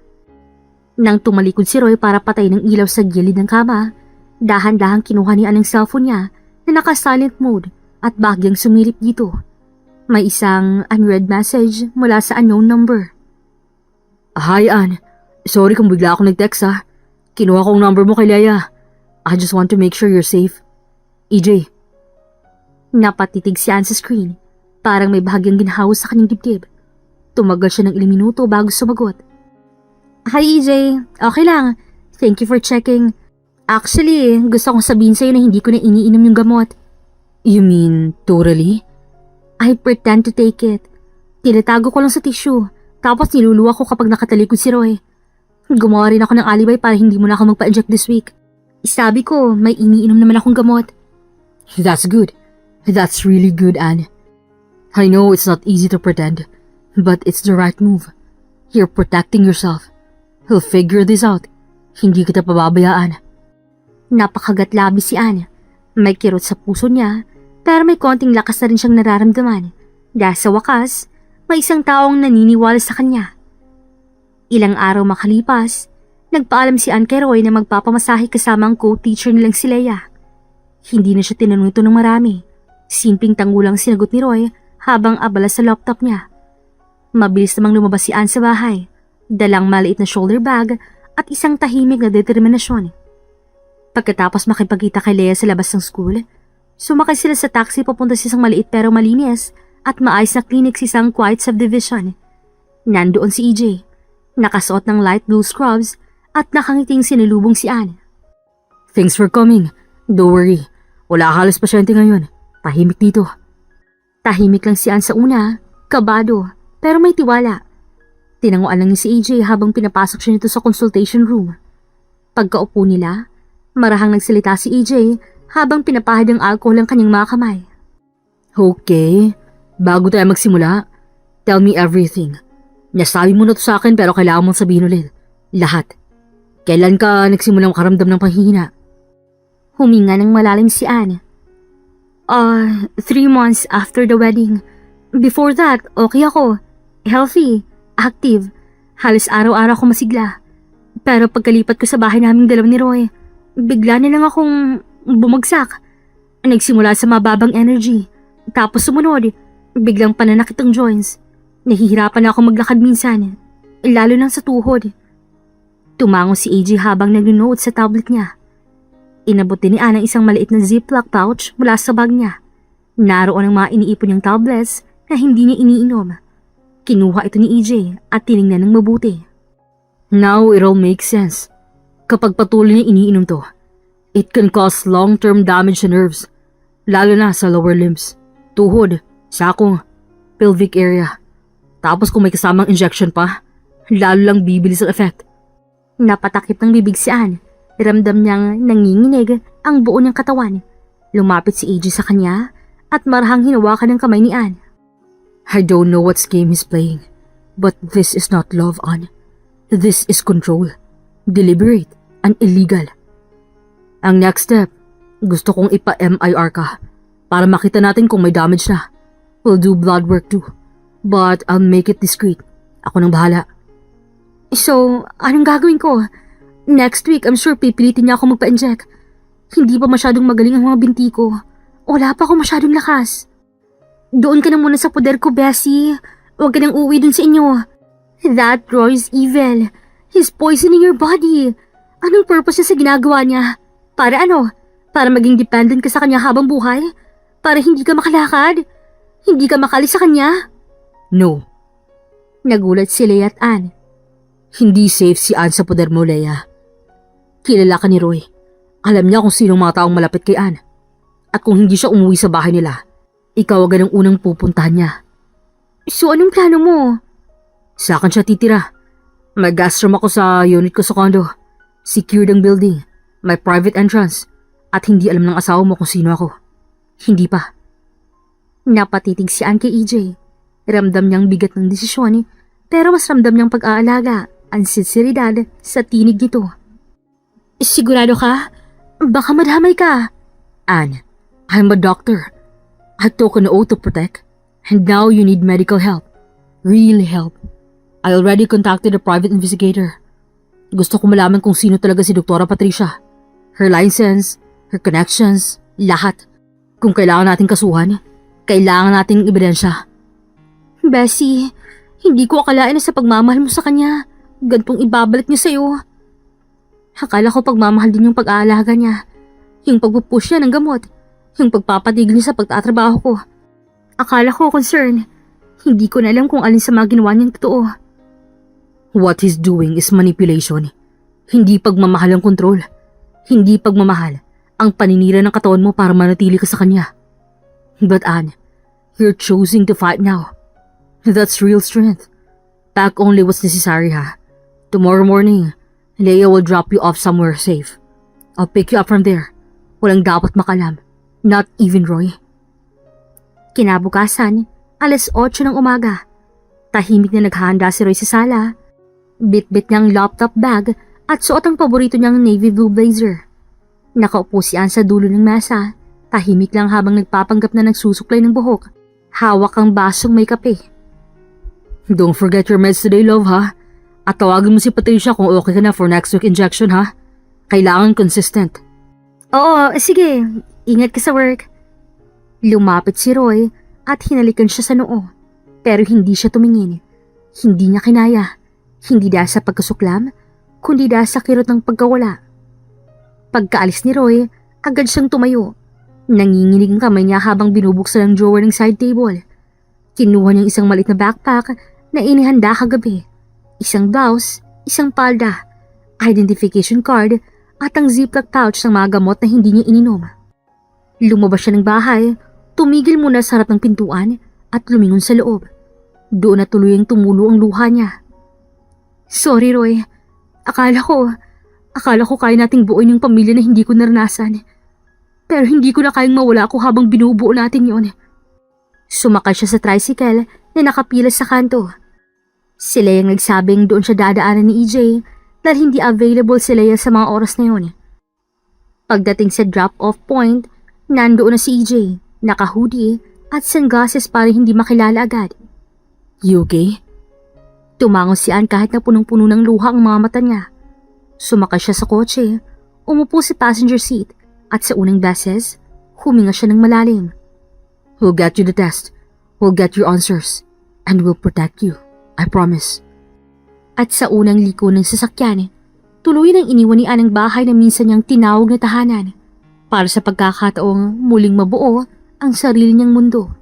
Nang tumalikod si Roy para patayin ng ilaw sa gilid ng kama, dahan-dahang kinuha ni Ann ang cellphone niya na naka-silent mode at bahagyang sumilip dito. May isang unread message mula sa unknown number. Hi, Ann. Sorry kung bigla ako nag-text, ha. Kinuha ko ang number mo kay Leia. I just want to make sure you're safe. EJ. Napatitig si Ann sa screen. Parang may bahagyang ginhawa sa kanyang dibdib. Tumagal siya ng ilang minuto bago sumagot. Hi EJ, okay lang. Thank you for checking. Actually, gusto kong sabihin sa'yo na hindi ko na iniinom yung gamot. You mean totally? I pretend to take it. Tinatago ko lang sa tissue, tapos niluluwa ko kapag nakatalikod si Roy. Gumawa rin ako ng alibi para hindi mo na ako magpa-inject this week. Sabi ko, may iniinom naman akong gamot. That's good. That's really good, Ann. I know it's not easy to pretend, but it's the right move. You're protecting yourself. He'll figure this out. Hindi kita pababayaan. Napakagatlabi si Ann. May kirot sa puso niya, pero may konting lakas na rin siyang nararamdaman. Dahil sa wakas, may isang taong naniniwala sa kanya. Ilang araw makalipas, nagpaalam si Ann kay Roy na magpapamasahe kasama ang co-teacher nilang si Leia. Hindi na siya tinanong ito ng marami. Simpleng tangulang sinagot ni Roy habang abala sa laptop niya. Mabilis namang lumabas si Ann sa bahay, dalang maliit na shoulder bag at isang tahimik na determinasyon. Pagkatapos makipagkita kay Leia sa labas ng school, sumakay sila sa taxi papunta sa isang maliit pero malinis at maayos na clinic sa isang quiet subdivision. Nandoon si EJ, nakasuot ng light blue scrubs at nakangiting sinulubong si Ann. Thanks for coming. Don't worry. Wala halos pasyente ngayon. Tahimik dito. Tahimik lang si Ann sa una, kabado, pero may tiwala. Tinanguan lang ni si AJ habang pinapasok siya nito sa consultation room. Pagkaupo nila, marahang nagsalita si AJ habang pinapahid ng alcohol ang kanyang mga kamay. Okay, bago tayo magsimula, tell me everything. Nasabi mo na to sa akin pero kailangan mong sabihin ulit. Lahat. Kailan ka nagsimulang makaramdam ng panghihina? Huminga ng malalim si Ann. 3 months after the wedding. Before that, okay ako. Healthy, active. Halos araw-araw ako masigla. Pero pagkalipat ko sa bahay naming dalawa ni Roy, bigla na lang akong bumagsak. Nagsimula sa mababang energy. Tapos sumunod, biglang pananakit ang joints. Nahihirapan na ako maglakad minsan, lalo nang sa tuhod. Tumango si AJ habang nag-note sa tablet niya. Inabot din ni Ann ang isang maliit na ziplock pouch mula sa bag niya. Naroon ang mga iniipon niyang tablets na hindi niya iniinom. Kinuha ito ni EJ at tiningnan ng mabuti. Now it all makes sense. Kapag patuloy niya iniinom to, it can cause long-term damage sa nerves, lalo na sa lower limbs, tuhod, sakong, pelvic area. Tapos kung may kasamang injection pa, lalo lang bibilis ang effect. Napatakip ng bibig si Anne. Ramdam niyang nanginginig ang buo niyang katawan. Lumapit si AJ sa kanya at marahang hinawakan ng kamay ni Anne. I don't know what game he's playing, but this is not love, Anne. This is control. Deliberate and illegal. Ang next step, gusto kong ipa-MIR ka para makita natin kung may damage na. We'll do blood work too, but I'll make it discreet. Ako nang bahala. So, anong gagawin ko? Next week, I'm sure pipilitin niya ako magpa-inject. Hindi pa masyadong magaling ang mga binti ko. Wala pa ako masyadong lakas. Doon ka na muna sa poder ko, Bessie. Huwag ka nang uuwi dun sa inyo. That Roy's evil. He's poisoning your body. Anong purpose niya sa ginagawa niya? Para ano? Para maging dependent ka sa kanya habang buhay? Para hindi ka makalakad? Hindi ka makalis sa kanya? No. Nagulat si Leia at Anne. Hindi safe si Anne sa poder mo, Leia. Kilala ka ni Roy. Alam niya kung sinong mga taong malapit kay Anne. At kung hindi siya umuwi sa bahay nila, ikaw agad ang unang pupuntahan niya. So anong plano mo? Sa akin siya titira. May guest room ako sa unit ko sa condo. Secured ang building. May private entrance. At hindi alam ng asawa mo kung sino ako. Hindi pa. Napatitig si Anne kay EJ. Ramdam niyang bigat ng desisyon, pero mas ramdam niyang pag-aalaga ang sinseridad sa tinig nito. Sigurado ka? Baka madamay ka. Anne, I'm a doctor. I took an oath to protect. And now you need medical help. Real help. I already contacted a private investigator. Gusto ko malaman kung sino talaga si Dr. Patricia. Her license, her connections, lahat. Kung kailangan nating kasuhan, kailangan nating ebidensya. Bessie, hindi ko akalain na sa pagmamahal mo sa kanya, gantong ibabalik niya sa'yo. Akala ko pagmamahal din yung pag-aalaga niya, yung pagpupush niya ng gamot, yung pagpapatigil niya sa pagtatrabaho ko. Akala ko concern, hindi ko na alam kung alin sa mga ginawa niyang totoo. What he's doing is manipulation. Hindi pagmamahal ang kontrol. Hindi pagmamahal ang paninira ng katawan mo para manatili ka sa kanya. But Anne, you're choosing to fight now. That's real strength. Pack only what's necessary, ha? Tomorrow morning, Leia will drop you off somewhere safe. I'll pick you up from there. Walang dapat makalam. Not even Roy. Kinabukasan, 8:00 ng umaga. Tahimik na naghahanda si Roy sa sala. Bit-bit niyang laptop bag at suot ang paborito niyang navy blue blazer. Nakaupo si Anne sa dulo ng mesa. Tahimik lang habang nagpapanggap na nagsusuklay ng buhok. Hawak ang basong may kape. Don't forget your meds today, love, ha? At tawagin mo si Patricia kung okay ka na for next week injection, ha? Kailangan consistent. Oo, sige. Ingat ka sa work. Lumapit si Roy at hinalikan siya sa noo. Pero hindi siya tumingin. Hindi niya kinaya. Hindi dahil sa pagkasuklam, kundi dahil sa kirot ng pagkawala. Pagkaalis ni Roy, agad siyang tumayo. Nanginginig ang kamay niya habang binubuksan ang drawer ng side table. Kinuha niyang isang maliit na backpack na inihanda kagabi. Isang blouse, isang palda, identification card at ang ziplock pouch ng mga gamot na hindi niya ininom. Lumabas siya ng bahay, tumigil muna sa harap ng pintuan at lumingon sa loob. Doon na tuluyang tumulo ang luha niya. Sorry, Roy. Akala ko kaya nating buuin yung pamilya na hindi ko naranasan. Pero hindi ko na kayang mawala ako habang binubuo natin yon. Sumakay siya sa tricycle na nakapila sa kanto. Si Leia ang nagsabing doon siya dadaanan ni EJ dahil hindi available si Leia sa mga oras na yun. Pagdating sa drop-off point, nandoon na si EJ, naka-hoodie at sunglasses para hindi makilala agad. You okay? Tumango si Anne kahit na punong-puno ng luha ang mga mata niya. Sumakay siya sa kotse, umupo sa passenger seat at sa unang beses, huminga siya ng malalim. We'll get you the test. We'll get your answers. And we'll protect you. I promise. At sa unang liko ng sasakyan, tuloy nang iniwan ni Anne ang bahay na minsan niyang tinawag na tahanan para sa pagkakataong muling mabuo ang sarili niyang mundo.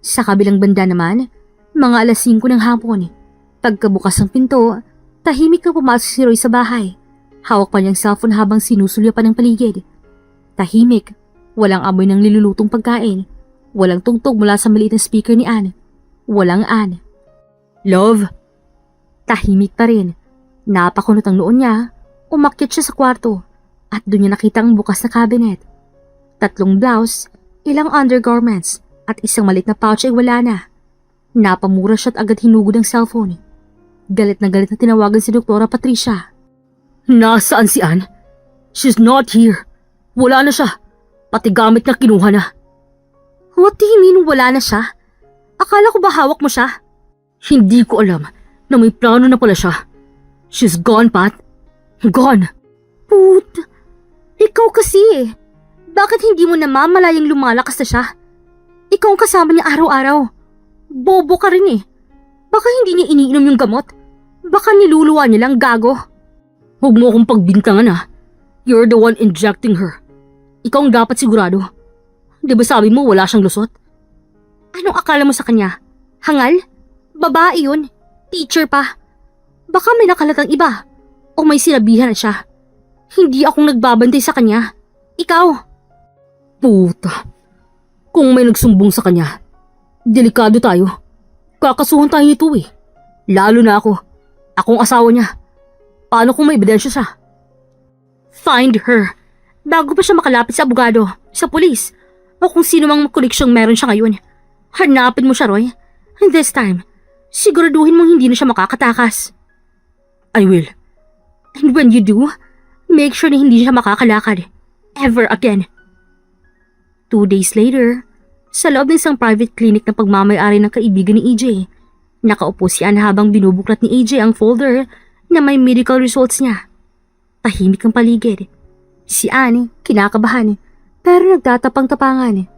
Sa kabilang banda naman, mga alas 5 ng hapon, pagkabukas ng pinto, tahimik na pumasok si Roy sa bahay. Hawak pa niyang cellphone habang sinusulya pa ng paligid. Tahimik, walang amoy ng nilulutong pagkain, walang tugtog mula sa maliit na speaker ni Anne. Walang Anne. Love? Tahimik pa rin. Napakunot ang noon niya, umakyat siya sa kwarto at doon niya nakita ang bukas na cabinet. 3 blouse, ilang undergarments at isang maliit na pouch ay wala na. Napamura siya at agad hinugod ang cellphone. Galit na tinawagan si Doktora Patricia. Nasaan si Anne? She's not here. Wala na siya. Pati gamit niya kinuha na. What do you mean wala na siya? Akala ko ba hawak mo siya? Hindi ko alam na may plano na pala siya. She's gone, Pat. Gone. Ikaw kasi eh. Bakit hindi mo namamalayang lumalakas na siya? Ikaw ang kasama niya araw-araw. Bobo ka rin eh. Baka hindi niya iniinom yung gamot. Baka niluluwa niya lang, gago. Huwag mo akong pagbintangan ah. You're the one injecting her. Ikaw ang dapat sigurado. Di ba sabi mo wala siyang lusot? Anong akala mo sa kanya? Hangal? Babae yun. Teacher pa. Baka may nakalatang iba. O may sinabihan na siya. Hindi akong nagbabantay sa kanya. Ikaw. Puta. Kung may nagsumbong sa kanya, delikado tayo. Kakasuhan tayo nito eh. Lalo na ako. Akong asawa niya. Paano kung may ebidensya siya? Find her. Bago pa siya makalapit sa abogado, sa pulis, o kung sino mang koneksyong meron siya ngayon. Hanapin mo siya, Roy. And this time, siguraduhin mong hindi na siya makakatakas. I will. And when you do, make sure na hindi siya makakalakad. Ever again. 2 days later, sa loob ng isang private clinic na pagmamayari ng kaibigan ni EJ, nakaupo si Anne habang binubuklat ni EJ ang folder na may medical results niya. Tahimik ang paligid. Si Anne, kinakabahan, pero nagtatapang-tapangan.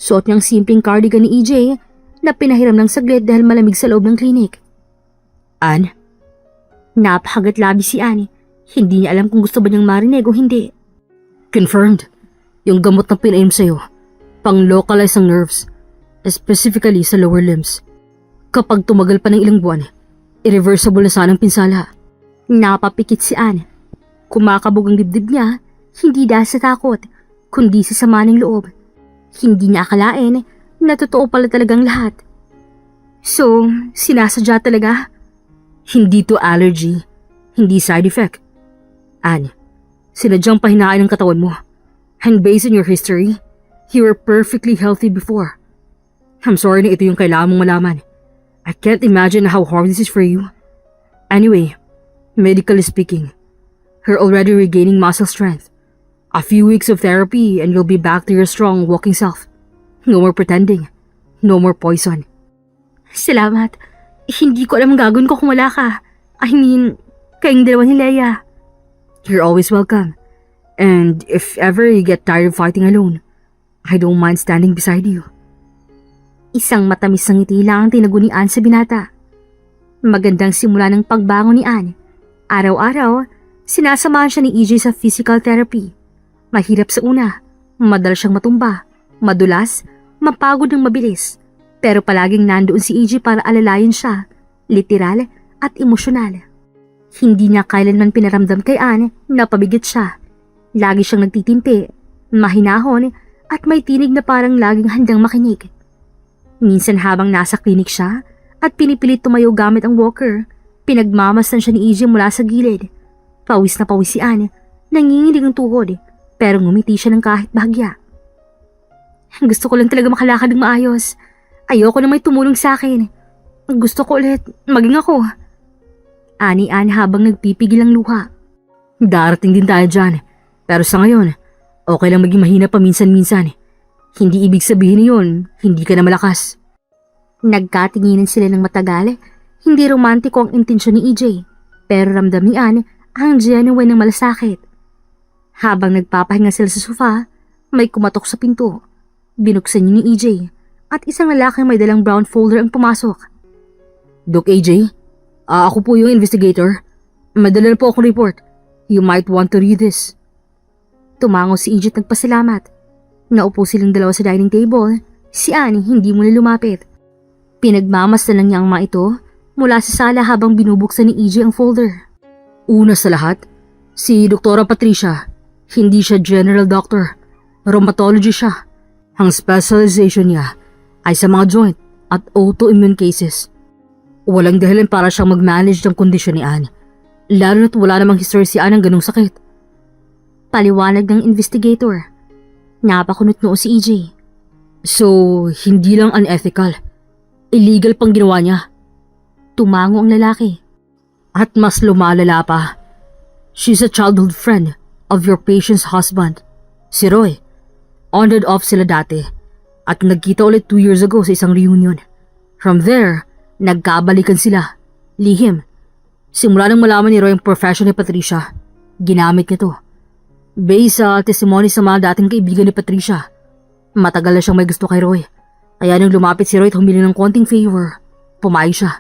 Suot niyang simpleng cardigan ni EJ na pinahiram ng saglit dahil malamig sa loob ng klinik. Anne? Napakagat-labi si Anne. Hindi niya alam kung gusto ba niyang marinig o hindi. Confirmed. Yung gamot na pinainom sa'yo, pang-localize ang nerves, specifically sa lower limbs. Kapag tumagal pa ng ilang buwan, irreversible na sana ang pinsala. Napapikit si Anne. Kumakabog ang dibdib niya, hindi dahil sa takot, kundi sa sama ng loob. Hindi niya akalain na totoo pala talagang lahat. So, sinasadya talaga? Hindi to allergy, hindi side effect. Anne, sinadyang pahinain ang katawan mo. And based on your history, you were perfectly healthy before. I'm sorry na ito yung kailangan mong malaman. I can't imagine how hard this is for you. Anyway, medically speaking, you're already regaining muscle strength. A few weeks of therapy and you'll be back to your strong walking self. No more pretending. No more poison. Salamat. Hindi ko alam ang gagawin ko kung wala ka. I mean, kayong dalawa ni Leia. You're always welcome. And if ever you get tired of fighting alone, I don't mind standing beside you. Isang matamis na ngiti lang ang tinago ni Anne sa binata. Magandang simula ng pagbangon ni Anne. Araw-araw, sinasamahan siya ni EJ sa physical therapy. Mahirap sa una, madalas siyang matumba, madulas, mapagod ng mabilis. Pero palaging nandoon si EJ para alalayan siya, literal at emosyonal. Hindi niya kailanman pinaramdam kay Anne na pabigat siya. Lagi siyang nagtitimpi, mahinahon at may tinig na parang laging handang makinig. Minsan habang nasa klinik siya at pinipilit tumayo gamit ang walker, pinagmamasdan siya ni EJ mula sa gilid. Pawis na pawis si Anne, nanginginig ang tuhod pero ngumiti siya ng kahit bahagya. Gusto ko lang talaga makalakad ng maayos. Ayoko na may tumulong sa akin. Gusto ko ulit maging ako. Ani Anne habang nagpipigil ang luha. Darating din tayo dyan. Pero sa ngayon, okay lang maging mahina paminsan-minsan. Hindi ibig sabihin yun, hindi ka na malakas. Nagkatinginan sila ng matagal. Hindi romantiko ang intensyon ni EJ. Pero ramdam ni Anne ang genuine ng malasakit. Habang nagpapahinga sila sa sofa, may kumatok sa pinto. Binuksan niya ni EJ at isang lalaking may dalang brown folder ang pumasok. Doc AJ, ako po yung investigator. Madala po akong report. You might want to read this. Tumango si EJ at nagpasalamat. Naupo silang dalawa sa dining table. Si Anne hindi muna lumapit. Pinagmamasdan lang niya ang mga ito mula sa sala habang binubuksan ni EJ ang folder. Una sa lahat, si Doktora Patricia, hindi siya general doctor. Rheumatology siya. Ang specialization niya ay sa mga joint at autoimmune cases. Walang dahilan para siyang mag-manage ng kondisyon ni Anne, lalo na't wala namang history si Anne ng ganung sakit. Paliwanag ng investigator. Napakunot noo si EJ. So, hindi lang unethical. Illegal pang ginawa niya. Tumango ang lalaki. At mas lumalala pa. She's a childhood friend of your patient's husband, si Roy. On and off sila dati. At nagkita ulit 2 years ago sa isang reunion. From there, nagkabalikan sila. Lihim. Simula nang malaman ni Roy ang profession ni Patricia, ginamit niya to. Based sa testimony sa mga dating kaibigan ni Patricia, matagal na siyang may gusto kay Roy. Kaya nang lumapit si Roy at humili ng konting favor, pumayag siya.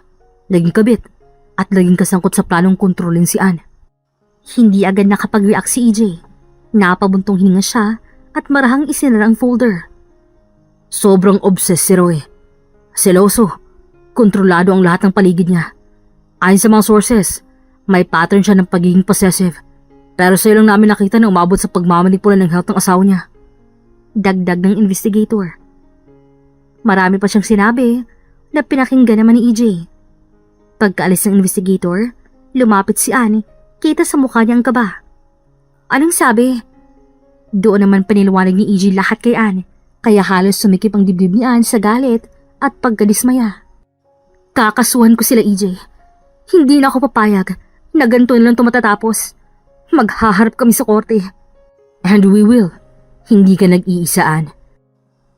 Naging kabit at naging kasangkot sa planong kontrolin si Anne. Hindi agad nakapag-react si EJ. Napabuntong hininga siya at marahang isinara ang folder. Sobrang obsessed si Roy. Seloso. Kontrolado ang lahat ng paligid niya. Ayon sa mga sources, may pattern siya ng pagiging possessive. Pero sa lang namin nakita na umabot sa pagmamanipula ng health ng asawa niya. Dagdag ng investigator. Marami pa siyang sinabi na pinakinggan naman ni EJ. Pagkaalis ng investigator, lumapit si Anne, kita sa mukha niya ang kaba. Anong sabi? Doon naman paniliwanag ni EJ lahat kay Anne, kaya halos sumikip ang dibdib ni Anne sa galit at pagkadismaya. Kakasuhan ko sila EJ. Hindi na ako papayag na ganito na lang ito matatapos. Maghaharap kami sa korte. And we will. Hindi ka nag-iisa, Anne.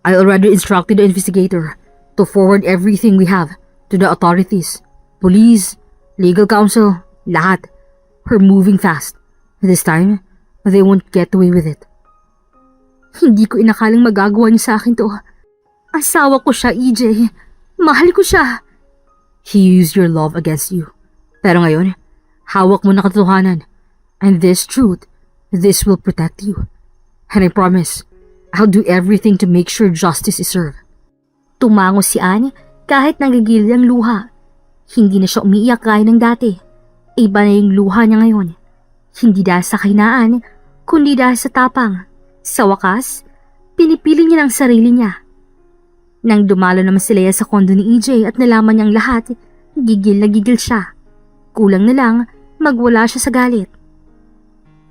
I already instructed the investigator to forward everything we have to the authorities. Police, legal counsel, lahat. We're moving fast. This time, they won't get away with it. Hindi ko inakalang magagawa niya sa akin to. Asawa ko siya, EJ. Mahal ko siya. He used your love against you. Pero ngayon, hawak mo na katotohanan. And this truth, this will protect you. And I promise, I'll do everything to make sure justice is served. Tumango si Anne kahit nanggigil ang luha. Hindi na siya umiiyak gaya ng dati. Iba na yung luha niya ngayon. Hindi dahil sa kahinaan, kundi dahil sa tapang. Sa wakas, pinipili niya ng sarili niya. Nang dumalo naman si Leia sa kondo ni EJ at nalaman niyang lahat, gigil na gigil siya. Kulang na lang, magwala siya sa galit.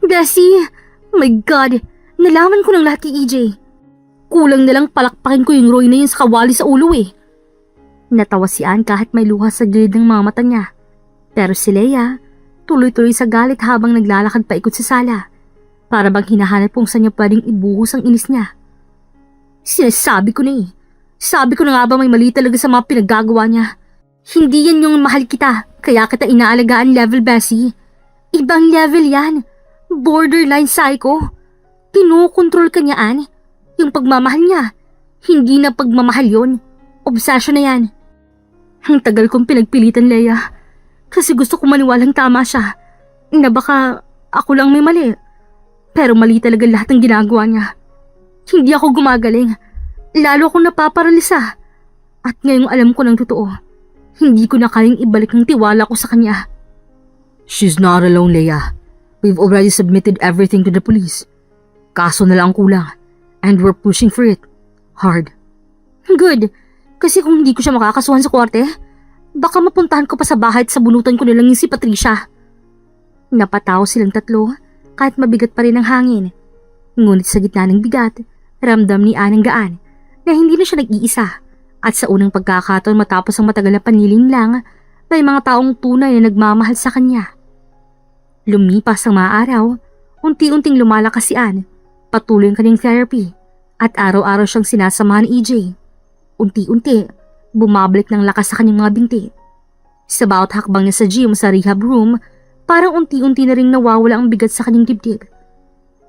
Bessie! My God! Nalaman ko ng lahat kay EJ. Kulang na lang palakpakin ko yung Roy na yun sa kawali sa ulo eh. Natawa si Anne kahit may luha sa gilid ng mga mata niya. Pero si Leia, tuloy-tuloy sa galit habang naglalakad paikot sa sala. Para bang hinahanap kung saan niya pwedeng ibuhos ang inis niya. Sinasabi ko na eh. Sabi ko na nga ba may mali talaga sa mga pinaggagawa niya. Hindi yan yung mahal kita, kaya kita inaalagaan level, Bessie. Ibang level yan. Borderline psycho. Kinukontrol ka niya, Anne. Yung pagmamahal niya. Hindi na pagmamahal yon. Obsession na yan. Ang tagal kong pinagpilitan, Leia. Kasi gusto ko maniwalang tama siya. Na baka ako lang may mali. Pero mali talaga lahat ng ginagawa niya. Hindi ako gumagaling. Lalo akong napaparalisa. At ngayong alam ko ng totoo, hindi ko na kayang ibalik ang tiwala ko sa kanya. She's not alone, Leia. We've already submitted everything to the police. Kaso na lang ang kulang. And we're pushing for it. Hard. Good. Kasi kung hindi ko siya makakasuhan sa korte, baka mapuntahan ko pa sa bahay at sabunutan ko nilang yung si Patricia. Napataw silang tatlo kahit mabigat pa rin ang hangin. Ngunit sa gitna ng bigat, ramdam ni Anne ang gaan na hindi na siya nag-iisa. At sa unang pagkakataon matapos ang matagal na paniling lang, may mga taong tunay na nagmamahal sa kanya. Lumipas ang mga araw, unti-unting lumalakas si Anne. Patuloy ang kanyang therapy at araw-araw siyang sinasamahan ni EJ. Unti-unti, bumabalik ng lakas sa kanyang mga binti. Sa bawat hakbang niya sa gym sa rehab room, parang unti-unti na ring nawawala ang bigat sa kanyang dibdib.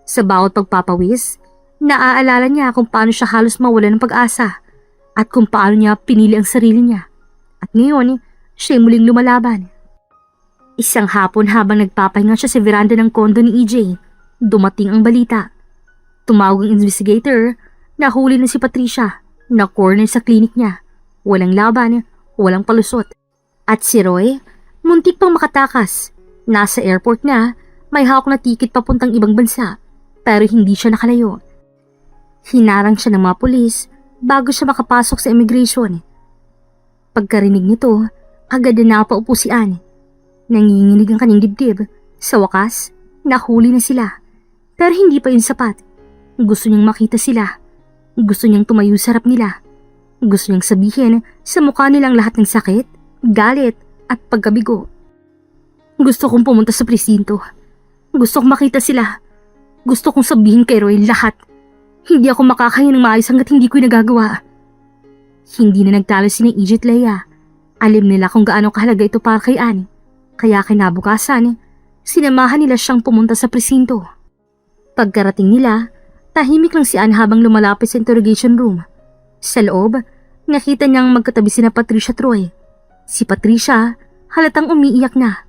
Sa bawat pagpapawis, naaalala niya kung paano siya halos mawala ng pag-asa at kung paano niya pinili ang sarili niya. At ngayon, siya muling lumalaban. Isang hapon habang nagpapahinga siya sa veranda ng kondo ni EJ, dumating ang balita. Tumawag ang investigator Nahuli na si Patricia, na corner sa klinik niya. Walang laban, walang palusot. At si Roy, muntik pang makatakas. Nasa airport na, may hawak na tiket papuntang ibang bansa, pero hindi siya nakalayo. Hinarang siya ng mga pulis bago siya makapasok sa immigration. Pagkarinig nito, agad na napaupo si Anne. Nanginginig ang kanyang dibdib. Sa wakas, nahuli na sila. Pero hindi pa yun sapat. Gusto niyang makita sila. Gusto niyang tumayo sa harap nila. Gusto niyang sabihin sa mukha nilang lahat ng sakit, galit at pagkabigo. Gusto kong pumunta sa presinto. Gusto kong makita sila. Gusto kong sabihin kay Roy lahat. Hindi ako makakahinga ng maayos hanggat hindi ko'y nagagawa. Hindi na nagtalo si EJ at Leia. Alam nila kung gaano kahalaga ito para kay Anne. Kaya kinabukasan, sinamahan nila siyang pumunta sa presinto. Pagkarating nila, tahimik lang si Anne habang lumalapit sa interrogation room. Sa loob, nakita niyang magkatabi sina Patricia at Roy. Si Patricia, halatang umiiyak na.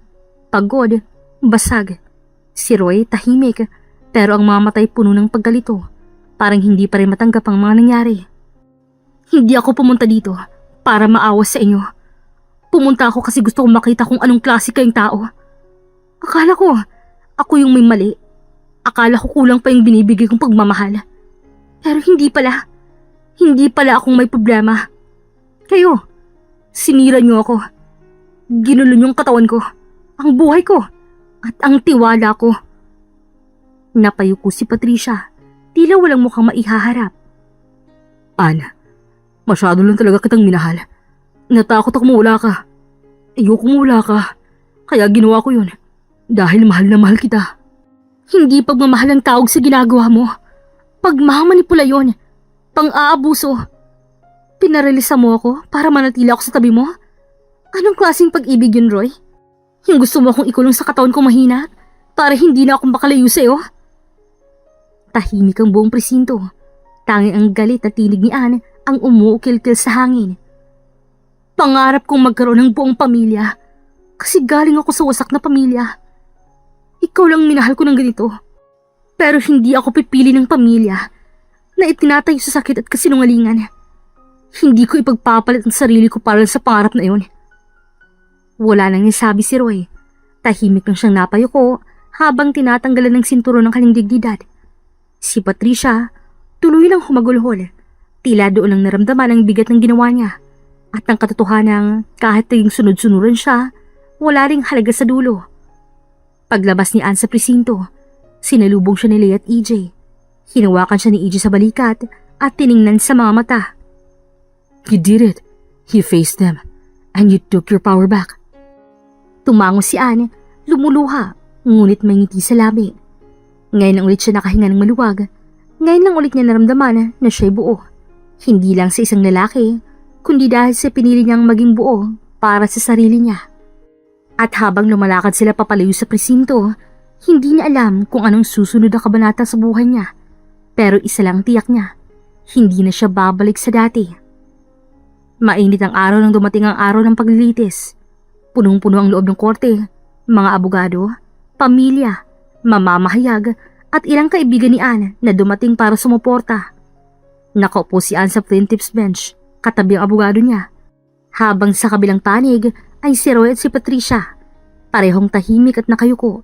Pagod, basag. Si Roy, tahimik, pero ang mga matay puno ng paggalito. Parang hindi pa rin matanggap ang mga nangyari. Hindi ako pumunta dito para maawas sa inyo. Pumunta ako kasi gusto kong makita kung anong klase kayong tao. Akala ko, ako yung may mali. Akala ko kulang pa yung binibigay kong pagmamahal. Pero hindi pala. Hindi pala akong may problema. Kayo, sinira niyo ako. Ginulo niyo ang katawan ko, ang buhay ko, at ang tiwala ko. Napayuko si Patricia. Tila walang mukhang maihaharap. Anne, masyado lang talaga kitang minahal. Natakot ako mawala ka. Ayoko mawala ka. Kaya ginawa ko yun. Dahil mahal na mahal kita. Hindi pagmamahal ang tawag sa ginagawa mo. Pagmamanipula yun. Pang-aabuso. Pinarelisa mo ako para manatili ako sa tabi mo? Anong klaseng pag-ibig yun, Roy? Yung gusto mo akong ikulong sa katawan kong mahina para hindi na akong makalayo sa'yo? Tahimik ang buong presinto. Tanging ang galit na tinig ni Anne ang umuukil-kil sa hangin. Pangarap kong magkaroon ng buong pamilya kasi galing ako sa wasak na pamilya. Ikaw lang minahal ko ng ganito. Pero hindi ako pipili ng pamilya na itinatayo sa sakit at kasinungalingan. Hindi ko ipagpapalit ang sarili ko para sa pangarap na iyon. Wala nang nasabi si Roy. Tahimik lang siyang napayuko habang tinatanggalan ng sinturon ng kanyang dignidad. Si Patricia, tuloy lang humagulhol. Tila doon lang naramdaman ang bigat ng ginawa niya. At ang katotohanang kahit naging sunod-sunuran siya, wala ring halaga sa dulo. Paglabas ni Anne sa presinto, sinalubong siya ni Leia at EJ. Hinawakan siya ni EJ sa balikat at tiningnan sa mga mata. You did it. You faced them. And you took your power back. Tumango si Anne, lumuluha, ngunit may ngiti sa labi. Ngayon lang ulit siya nakahinga ng maluwag. Ngayon lang ulit niya naramdaman na siya'y buo. Hindi lang sa isang lalaki, kundi dahil sa pinili niyang maging buo para sa sarili niya. At habang lumalakad sila papalayo sa presinto, hindi niya alam kung anong susunod na kabanata sa buhay niya. Pero isa lang tiyak niya, hindi na siya babalik sa dati. Mainit ang araw nang dumating ang araw ng paglilitis. Punong-puno ang loob ng korte, mga abogado, pamilya, mamamahayag at ilang kaibigan ni Anne na dumating para sumuporta. Nakaupo si Anne sa plaintiff's bench, katabi ang abogado niya. Habang sa kabilang panig ay si Roy at si Patricia, parehong tahimik at nakayuko.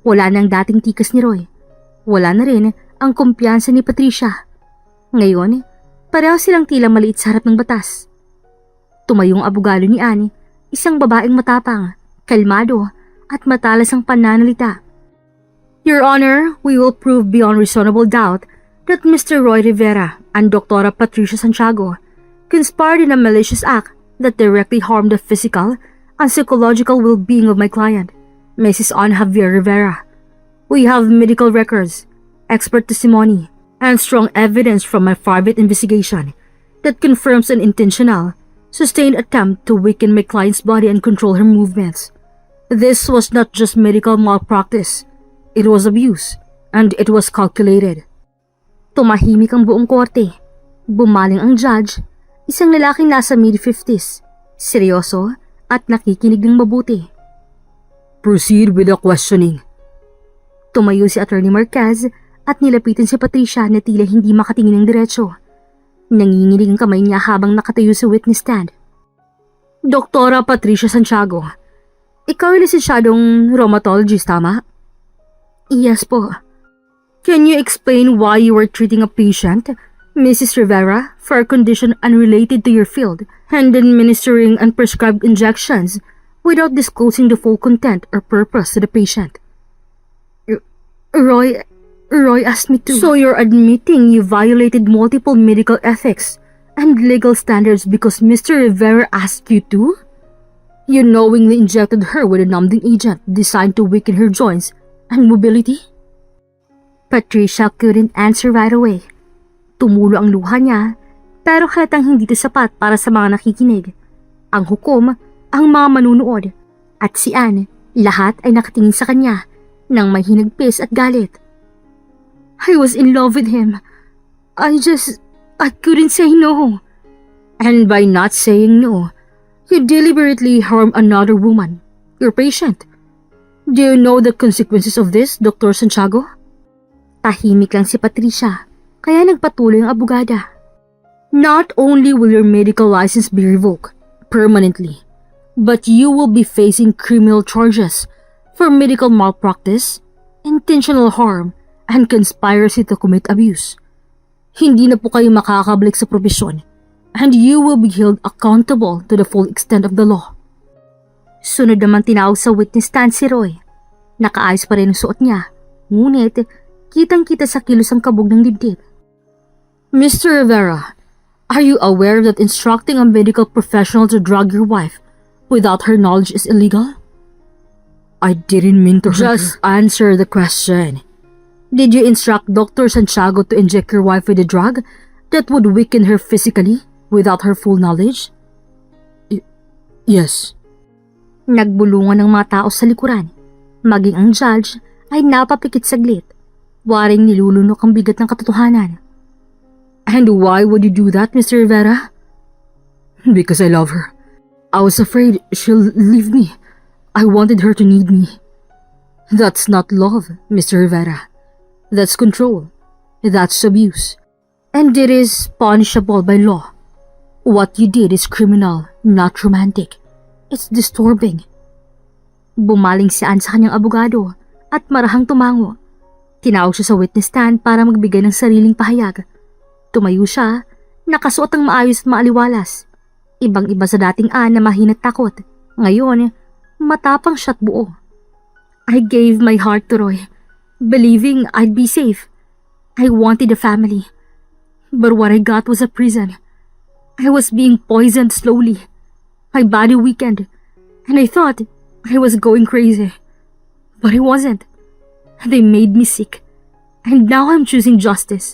Wala nang dating tikas ni Roy. Wala na rin ang kumpiyansa ni Patricia. Ngayon, pareho silang tila maliit sa harap ng batas. Tumayong abogado ni Anne, isang babaeng matapang, kalmado at matalas ang pananalita. Your Honor, we will prove beyond reasonable doubt that Mr. Roy Rivera and Dr. Patricia Santiago conspired in a malicious act that directly harmed the physical and psychological well-being of my client, Mrs. Anne Javier Rivera. We have medical records, expert testimony, and strong evidence from my private investigation that confirms an intentional, sustained attempt to weaken my client's body and control her movements. This was not just medical malpractice. It was abuse, and it was calculated. Tumahimik ang buong korte. Bumaling ang judge, isang lalaking nasa mid-50s, seryoso at nakikinig ng mabuti. Proceed with the questioning. Tumayo si Attorney Marquez at nilapitan si Patricia na tila hindi makatingin ng diretsyo. Nanginginig ang kamay niya habang nakatayo sa witness stand. Doktora Patricia Santiago, ikaw ay lisensyadong rheumatologist, tama? Yes po. Can you explain why you were treating a patient, Mrs. Rivera, for a condition unrelated to your field and administering unprescribed injections without disclosing the full content or purpose to the patient? Roy asked me to. So you're admitting you violated multiple medical ethics and legal standards because Mr. Rivera asked you to? You knowingly injected her with a numbing agent designed to weaken her joints and mobility? Patricia couldn't answer right away. Tumulo ang luha niya, pero halatang hindi ito sapat para sa mga nakikinig. Ang hukom, ang mga manunood, at si Anne, lahat ay nakatingin sa kanya nang may hinagpis at galit. I was in love with him. I couldn't say no. And by not saying no, you deliberately harmed another woman, your patient. Do you know the consequences of this, Dr. Santiago? Tahimik lang si Patricia, kaya nagpatuloy ang abogada. Not only will your medical license be revoked permanently, but you will be facing criminal charges for medical malpractice, intentional harm, and conspiracy to commit abuse. Hindi na po kayo makakabalik sa profesyon, and you will be held accountable to the full extent of the law. Sunod naman tinawag sa witness stand si Roy. Nakaayos pa rin ang suot niya, ngunit kitang-kita sa kilos ang kabog ng dibdib. Mr. Rivera, are you aware that instructing a medical professional to drug your wife without her knowledge is illegal? I didn't mean to hurt her. Just answer the question. Did you instruct Dr. Santiago to inject your wife with a drug that would weaken her physically without her full knowledge? Yes. Nagbulungan ng mga tao sa likuran. Maging ang judge ay napapikit saglit. Waring nilulunok ang bigat ng katotohanan. And why would you do that, Mr. Rivera? Because I love her. I was afraid she'll leave me. I wanted her to need me. That's not love, Mr. Rivera. That's control. That's abuse. And it is punishable by law. What you did is criminal, not romantic. It's disturbing. Bumaling si Anne sa kanyang abogado at marahang tumango. Tinawag siya sa witness stand para magbigay ng sariling pahayag. Tumayo siya, nakasuot ang maayos at maaliwalas. Ibang-iba sa dating Anne na mahina't takot. Ngayon, matapang siya't buo. I gave my heart to Roy, believing I'd be safe. I wanted a family. But what I got was a prison. I was being poisoned slowly. My body weakened, and I thought I was going crazy. But I wasn't. They made me sick. And now I'm choosing justice.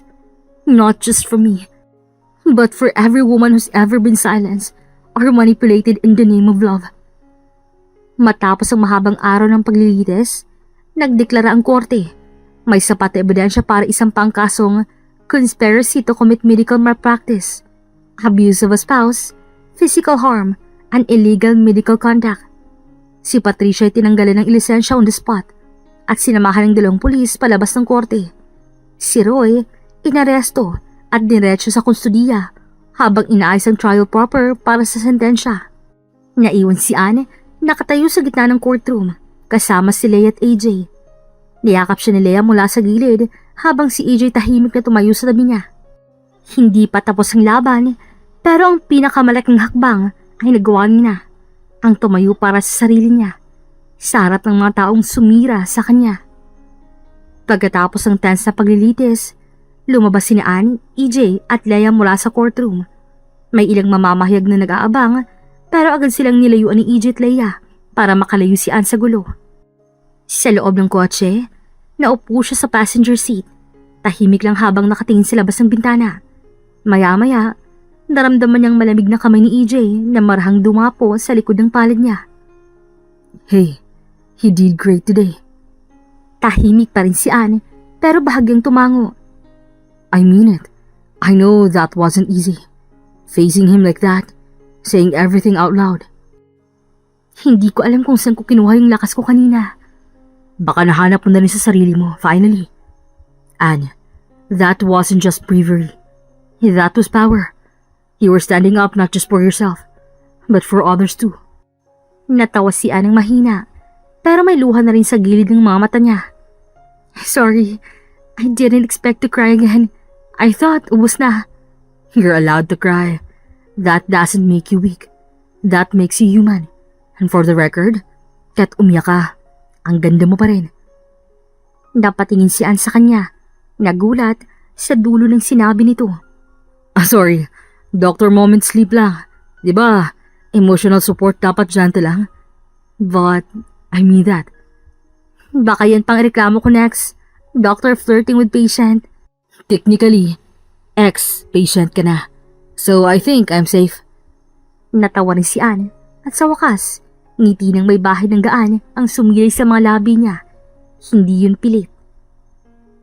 Not just for me, but for every woman who's ever been silenced or manipulated in the name of love. Matapos ang mahabang araw ng paglilitis, nagdeklara ang korte. May sapat na ebidensya para isampang kasong conspiracy to commit medical malpractice, abuse of a spouse, physical harm, and illegal medical conduct. Si Patricia ay tinanggalan ng lisensya on the spot at sinamahan ng dalawang pulis palabas ng korte. Si Roy, inaresto at diretso sa kustudiya habang inaayos ang trial proper para sa sentensya. Naiwan si Anne nakatayo sa gitna ng courtroom kasama si Leia at AJ. Niyakap siya ni Leia mula sa gilid habang si AJ tahimik na tumayo sa tabi niya. Hindi pa tapos ang laban pero ang pinakamalaking hakbang ay nagawa niya, ang tumayo para sa sarili niya sa harap ng mga taong sumira sa kanya. Pagkatapos ng tense na paglilitis, lumabas sina Anne, EJ at Leia mula sa courtroom. May ilang mamamahayag na nag-aabang pero agad silang nilayuan ni EJ at Leia para makalayo si Anne sa gulo. Sa loob ng kotse, naupo siya sa passenger seat. Tahimik lang habang nakatingin sa labas ng bintana. Maya-maya, naramdaman niyang malamig na kamay ni EJ na marahang dumapo sa likod ng palad niya. Hey, he did great today. Tahimik pa rin si Anne pero bahagyang tumango. I mean it. I know that wasn't easy. Facing him like that, saying everything out loud. Hindi ko alam kung saan ko kinuha yung lakas ko kanina. Baka nahanap mo na rin sa sarili mo, finally. Anne, that wasn't just bravery. That was power. You were standing up not just for yourself, but for others too. Natawa si Anne ng mahina, pero may luha na rin sa gilid ng mga mata niya. Sorry, I didn't expect to cry again. I thought ubos na. You're allowed to cry. That doesn't make you weak. That makes you human. And for the record, kahit umiyak ka, ang ganda mo pa rin. Napatingin si Anne sa kanya, nagulat sa dulo ng sinabi nito. Sorry, doctor moment sleep lang. Diba, emotional support dapat gentle lang. But, I mean that. Baka yan pang reklamo ko next. Doctor flirting with patient. Technically, ex-patient ka na. So I think I'm safe. Natawa rin si Anne at sa wakas, ngiti ng may bahid ng gaan ang sumilay sa mga labi niya. Hindi yun pilit.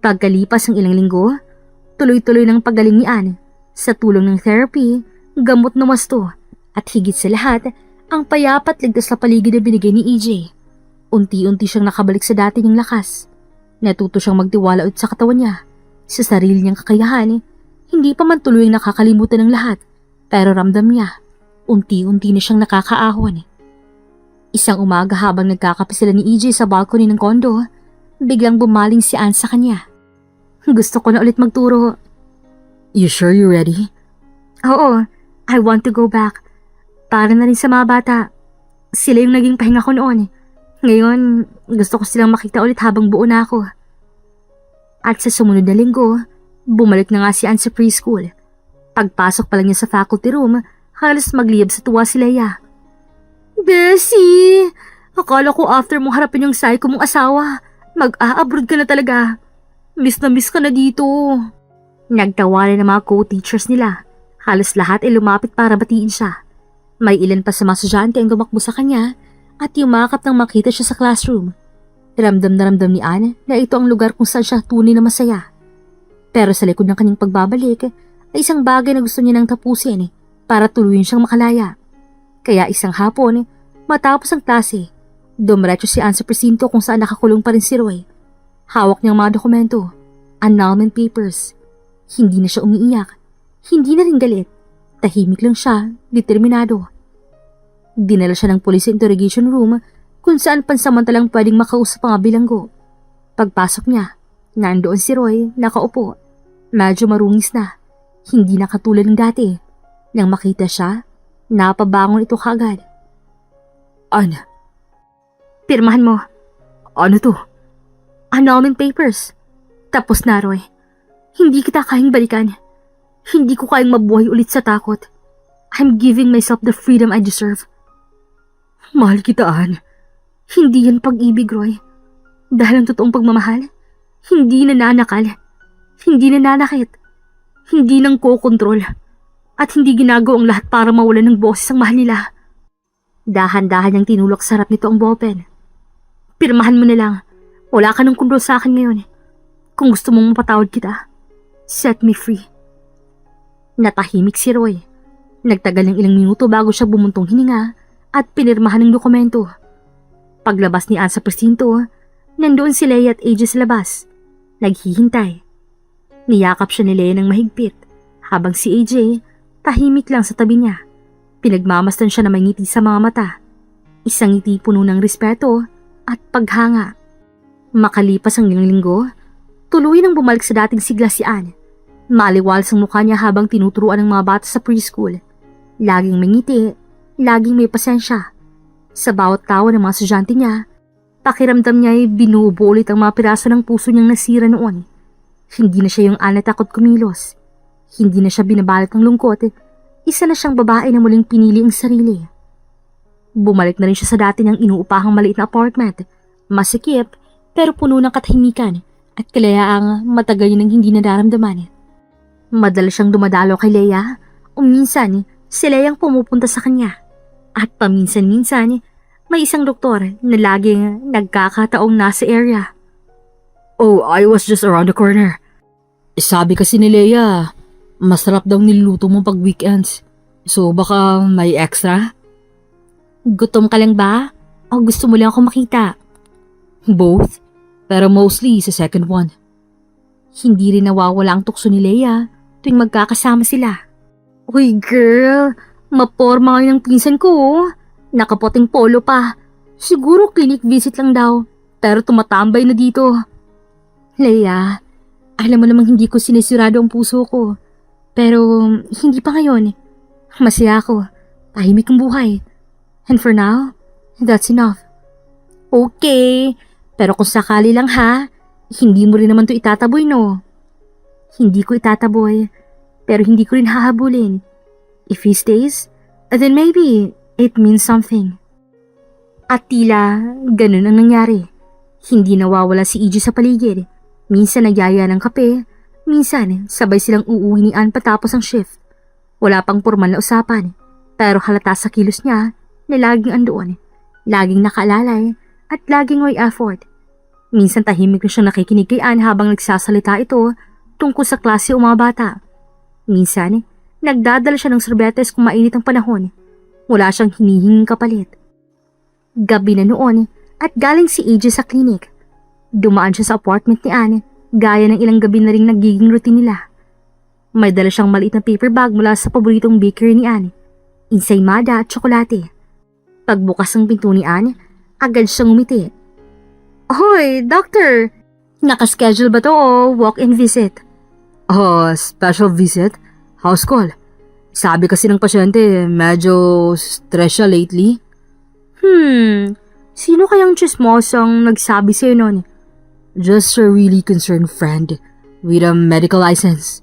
Pagkalipas ng ilang linggo, tuloy-tuloy ng paggaling ni Anne sa tulong ng therapy, gamot na wasto at higit sa lahat, ang payapat ligtas na paligid na binigay ni EJ. Unti-unti siyang nakabalik sa dati niyang lakas. Natuto siyang magtiwala ulit sa katawan niya, sa sarili niyang kakayahan. Hindi pa man tuluyang nakakalimutan ng lahat, pero ramdam niya, unti-unti na siyang nakakaahon. Isang umaga habang nagkakape sila ni EJ sa balcony ng kondo, biglang bumaling si Anne sa kanya. Gusto ko na ulit magturo. You sure you're ready? Oo, I want to go back. Para na rin sa mga bata. Sila yung naging pahinga ko noon. Ngayon, gusto ko silang makita ulit habang buo na ako. At sa sumunod na linggo, bumalik na nga si Anne sa preschool. Pagpasok pa lang niya sa faculty room, halos magliyab sa tuwa si Leia. Bessie! Akala ko after mong harapin yung psycho mong asawa, mag-a-abroad ka na talaga. Miss na miss ka na dito. Nagtawanan ng mga co-teachers nila. Halos lahat ay lumapit para batiin siya. May ilan pa sa mga estudyante ang gumakbo sa kanya at yumakap nang makita siya sa classroom. Ramdam na ramdam ni Anne na ito ang lugar kung saan siya tunay na masaya. Pero sa likod ng kanyang pagbabalik ay isang bagay na gusto niya nang tapusin para tuluyan siyang makalaya. Kaya isang hapon, matapos ang klase, dumiretso si Anne sa presinto kung saan nakakulong pa rin si Roy. Hawak niyang mga dokumento, annulment papers. Hindi na siya umiiyak, hindi na rin galit. Tahimik lang siya, determinado. Dinala siya ng police interrogation room kung saan pansamantalang pwedeng makausap ang bilanggo. Pagpasok niya, nandoon si Roy, nakaupo. Medyo marungis na, hindi na katulad ng dati. Nang makita siya, napabangon ito kaagad. Anne, Pirmahan mo. ano to? Annulment papers. Tapos na, Roy. Hindi kita kayang balikan. Hindi ko kayang mabuhay ulit sa takot. I'm giving myself the freedom I deserve. Mahal kita, Anne. Hindi yan pag-ibig, Roy. Dahil ang totoong pagmamahal, hindi nananakal, hindi nananakit, hindi nang kokontrol, at hindi ginagawa ang lahat para mawalan ng boses ang mahal nila. Dahan-dahan niyang tinulok sa harap nito ang ballpen. Pirmahan mo na lang. Wala ka ng kontrol sa akin ngayon. Kung gusto mong mapatawad kita, set me free. Natahimik si Roy. Nagtagal ng ilang minuto bago siya bumuntong hininga at pinirmahan ng dokumento. Paglabas ni Anne sa presinto, nandoon si Leia at AJ sa labas. Naghihintay. Niyakap siya ni Leia ng mahigpit, habang si AJ tahimik lang sa tabi niya. Pinagmamasdan siya na may ngiti sa mga mata. Isang ngiti puno ng respeto at paghanga. Makalipas ang ilang linggo, tuloy nang bumalik sa dating sigla si Anne. Maliwalas ang mukha niya habang tinuturuan ng mga bata sa preschool. Laging may ngiti, laging may pasensya. Sa bawat tawa ng mga estudyante niya, pakiramdam niya ay binubuo ulit ang mga piraso ng puso niyang nasira noon. Hindi na siya yung Anne na takot kumilos. Hindi na siya binabalot ng lungkot. Isa na siyang babae na muling pinili ang sarili. Bumalik na rin siya sa dati niyang inuupahang maliit na apartment. Masikip, pero puno ng katahimikan at kalayaang matagal nang hindi nararamdaman. Madalas siyang dumadalo kay Leia o minsan si Leia ang pumupunta sa kanya. At paminsan-minsan may isang doktor na laging nagkakataong nasa area. Oh, I was just around the corner. Sabi kasi ni Leia, masarap daw niluluto mo pag weekends. So baka may extra? Gutom ka lang ba? O gusto mo lang ako makita? Both, pero mostly sa second one. Hindi rin nawawala ang tukso ni Leia tuwing magkakasama sila. Uy girl, maporma ngayon ang pinsan ko oh. Nakapoting polo pa. Siguro clinic visit lang daw, pero tumatambay na dito. Leia, alam mo namang hindi ko sinisirado ang puso ko. Pero hindi pa ngayon. Masaya ako. Tahimik ang buhay. And for now, that's enough. Okay, pero kung sakali lang ha, hindi mo rin naman to itataboy no? Hindi ko itataboy, pero hindi ko rin hahabulin. If he stays, then maybe it means something. At tila, ganun ang nangyari. Hindi nawawala si EJ sa paligid. Minsan nagyaya ng kape, minsan sabay silang uuwi ni Ann patapos ang shift. Wala pang formal na usapan, pero halata sa kilos niya na laging andoon, laging nakaalalay at laging may effort. Minsan tahimik na siyang nakikinig kay Ann habang nagsasalita ito tungkol sa klase o mga bata. Minsan, nagdadala siya ng sorbetes kung mainit ang panahon. Wala siyang hinihinging kapalit. Gabi na noon at galing si AJ sa clinic. Dumaan siya sa apartment ni Ann, gaya ng ilang gabi na ring nagiging routine nila. May dala siyang maliit na paper bag mula sa paboritong bakery ni Ann, insaymada at tsokolate. Pagbukas ng pinto ni Ann, agad siyang umiti. Hoy, doctor! Nakaschedule ba to o walk-in visit? Oh, special visit? House call. Sabi kasi ng pasyente, medyo stress siya lately. Sino kayang chismosang nagsabi sa'yo nun? Just a really concerned friend with a medical license.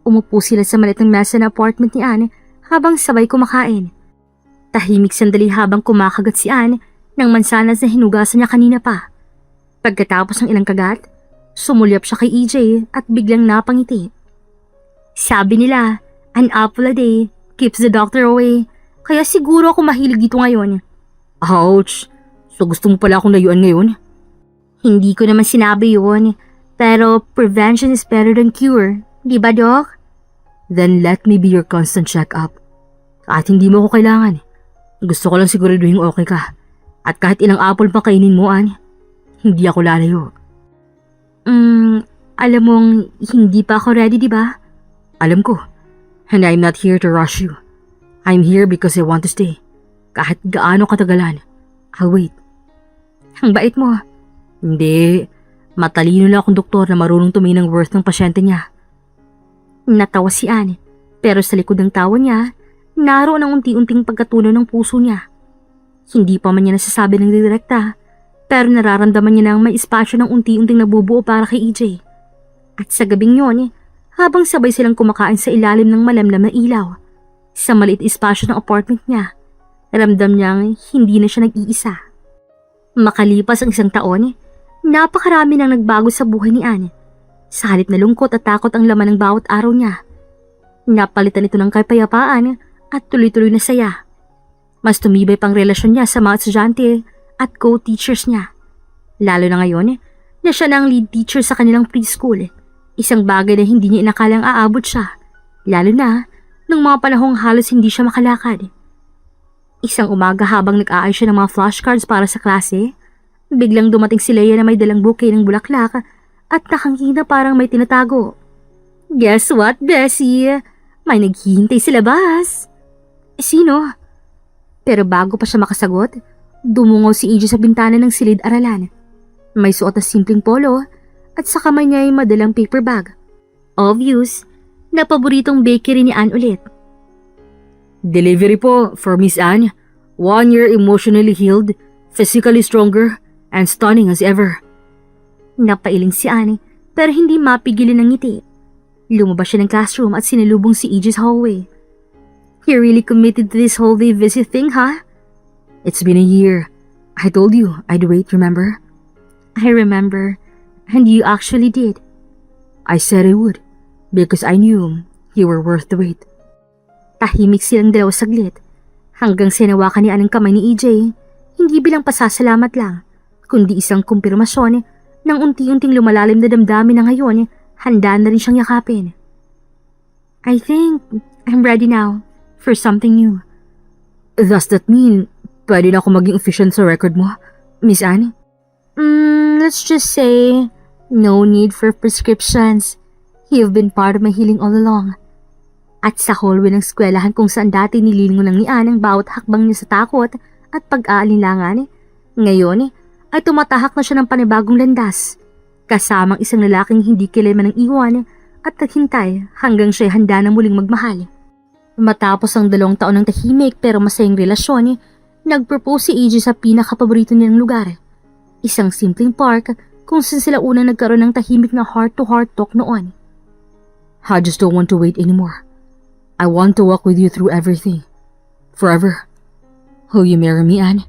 Umupo sila sa maliit ng mesa na apartment ni Ann habang sabay kumakain. Tahimik sandali habang kumakagat si Ann ng mansanas na hinugasan niya kanina pa. Pagkatapos ng ilang kagat, sumulyap siya kay EJ at biglang napangiti. Sabi nila, an apple a day keeps the doctor away, kaya siguro ako mahilig dito ngayon. Ouch! So gusto mo pala akong layuan ngayon? Hindi ko naman sinabi yun, pero prevention is better than cure, di ba Doc? Then let me be your constant check-up. At hindi mo ako kailangan. Gusto ko lang siguraduhin okay ka. At kahit ilang apple pa kainin mo, Ann, hindi ako lalayo. Alam mong hindi pa ako ready, di ba? Alam ko. And I'm not here to rush you. I'm here because I want to stay. Kahit gaano katagalan. I'll wait. Ang bait mo. Hindi. Matalino lang akong doktor na marunong tumingin ng worth ng pasyente niya. Natawa si Ann, pero sa likod ng tawa niya, naroon ang unti-unting pagkatunaw ng puso niya. Hindi pa man niya nasasabi ng direkta, pero nararamdaman niya na may espasyo ng unti-unting nabubuo para kay EJ. At sa gabing yon, habang sabay silang kumakain sa ilalim ng malamlam na ilaw, sa maliit espasyo ng apartment niya, ramdam niyang hindi na siya nag-iisa. Makalipas ang isang taon, napakarami nang nagbago sa buhay ni Ann. Sa halip na lungkot at takot ang laman ng bawat araw niya. Napalitan ito ng kapayapaan at tuloy-tuloy na saya. Mas tumibay pang relasyon niya sa mga estudyante at co-teachers niya. Lalo na ngayon na siya na ang lead teacher sa kanilang preschool. Isang bagay na hindi niya inakalang aabot siya. Lalo na nung mga panahong halos hindi siya makalakad. Isang umaga habang nag-aayos siya ng mga flashcards para sa klase, biglang dumating si Leia na may dalang bouquet ng bulaklak at nakangina parang may tinatago. Guess what, Bessie? May naghihintay sa labas. Sino? Pero bago pa siya makasagot, dumungaw si EJ sa bintana ng silid-aralan. May suot na simpleng polo at sa kamay niya ay madalang paper bag. Obvious na paboritong bakery ni Ann ulit. Delivery po for Miss Ann. 1 year emotionally healed, physically stronger, and stunning as ever. Napailing si Ann pero hindi mapigilan ng ngiti. Lumabas siya ng classroom at sinalubong si EJ sa hallway. You're really committed to this whole day visit thing, huh? It's been a year. I told you I'd wait, remember? I remember. And you actually did. I said I would because I knew you were worth the wait. Tahimik silang dalawa saglit hanggang sinawakan ni Ann ang kamay ni EJ, hindi bilang pasasalamat lang, kundi isang kumpirmasyon ng unti-unting lumalalim na damdamin na ngayon handa na rin siyang yakapin. I think I'm ready now for something new. Does that mean pwede na ako maging efficient sa record mo, Miss Annie? Let's just say No need for prescriptions. You've been part of my healing all along. At sa hallway ng eskwelahan kung saan dati nililingon lang ni Anne ang bawat hakbang niya sa takot at pag-aalinlangan, ngayon ay tumatahak na siya ng panibagong landas, kasamang isang lalaking hindi kailanman ng iwan at naghintay hanggang siya'y handa na muling magmahal. Matapos ang 2 taon ng tahimik pero masayang relasyon, nag-propose si AJ sa pinakapaborito nilang lugar. Isang simpleng park kung saan sila unang nagkaroon ng tahimik na heart-to-heart talk noon. I just don't want to wait anymore. I want to walk with you through everything. Forever. Will you marry me, Anne?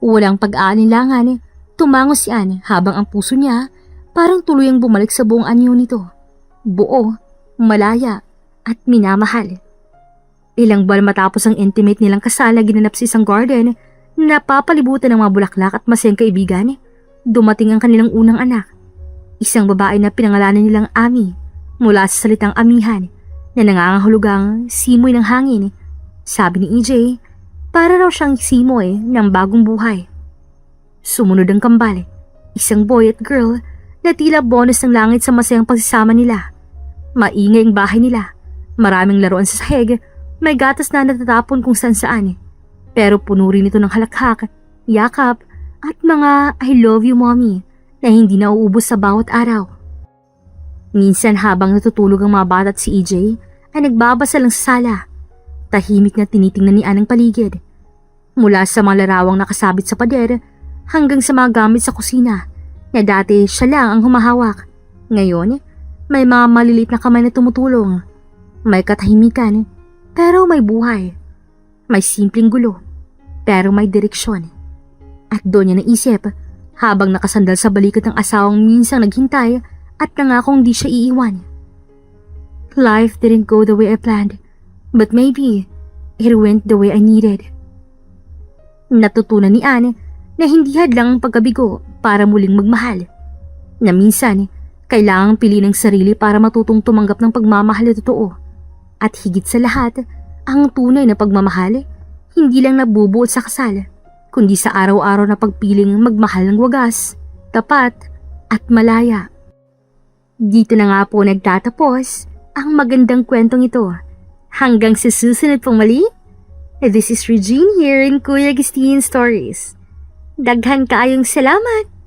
Walang pag-aalinlangan, tumango si Anne habang ang puso niya parang tuluyang bumalik sa buong anyo nito. Buo, malaya, at minamahal. Ilang buwan matapos ang intimate nilang kasal na ginanap sa isang garden na napapalibutan ng mga bulaklak at masayang kaibigan, dumating ang kanilang unang anak. Isang babae na pinangalanan nilang Ami mula sa salitang amihan na nangangahulugang simoy ng hangin. Sabi ni EJ, para raw siyang simoy ng bagong buhay. Sumunod ang kambal, isang boy at girl na tila bonus ng langit sa masayang pagsasama nila. Maingay ang bahay nila, maraming laruan sa sahig, may gatas na natatapon kung saan-saan. Pero puno rin ito ng halakhak, yakap at mga I love you mommy na hindi nauubos sa bawat araw. Minsan habang natutulog ang mga bata at si EJ ay nagbabasa lang sa sala. Tahimik na tinitingnan ni Anne ang paligid. Mula sa mga larawang nakasabit sa pader hanggang sa mga gamit sa kusina na dati siya lang ang humahawak. Ngayon, may mga maliliit na kamay na tumutulong. May katahimikan pero may buhay. May simpleng gulo pero may direksyon. At doon niya naisip habang nakasandal sa balikat ng asawang minsang naghintay at nangakong di siya iiwan. Life didn't go the way I planned, but maybe it went the way I needed. Natutunan ni Anne na hindi hadlang ang pagkabigo para muling magmahal. Na minsan, kailangang piliin ang sarili para matutong tumanggap ng pagmamahal na totoo. At higit sa lahat, ang tunay na pagmamahal, hindi lang nabubuo sa kasal, kundi sa araw-araw na pagpiling magmahal ng wagas, tapat, at malaya. Dito na nga po nagtatapos ang magandang kwentong ito. Hanggang sa susunod pong mali, this is Regine here in Kuya Agustin Stories. Daghan kaayong salamat!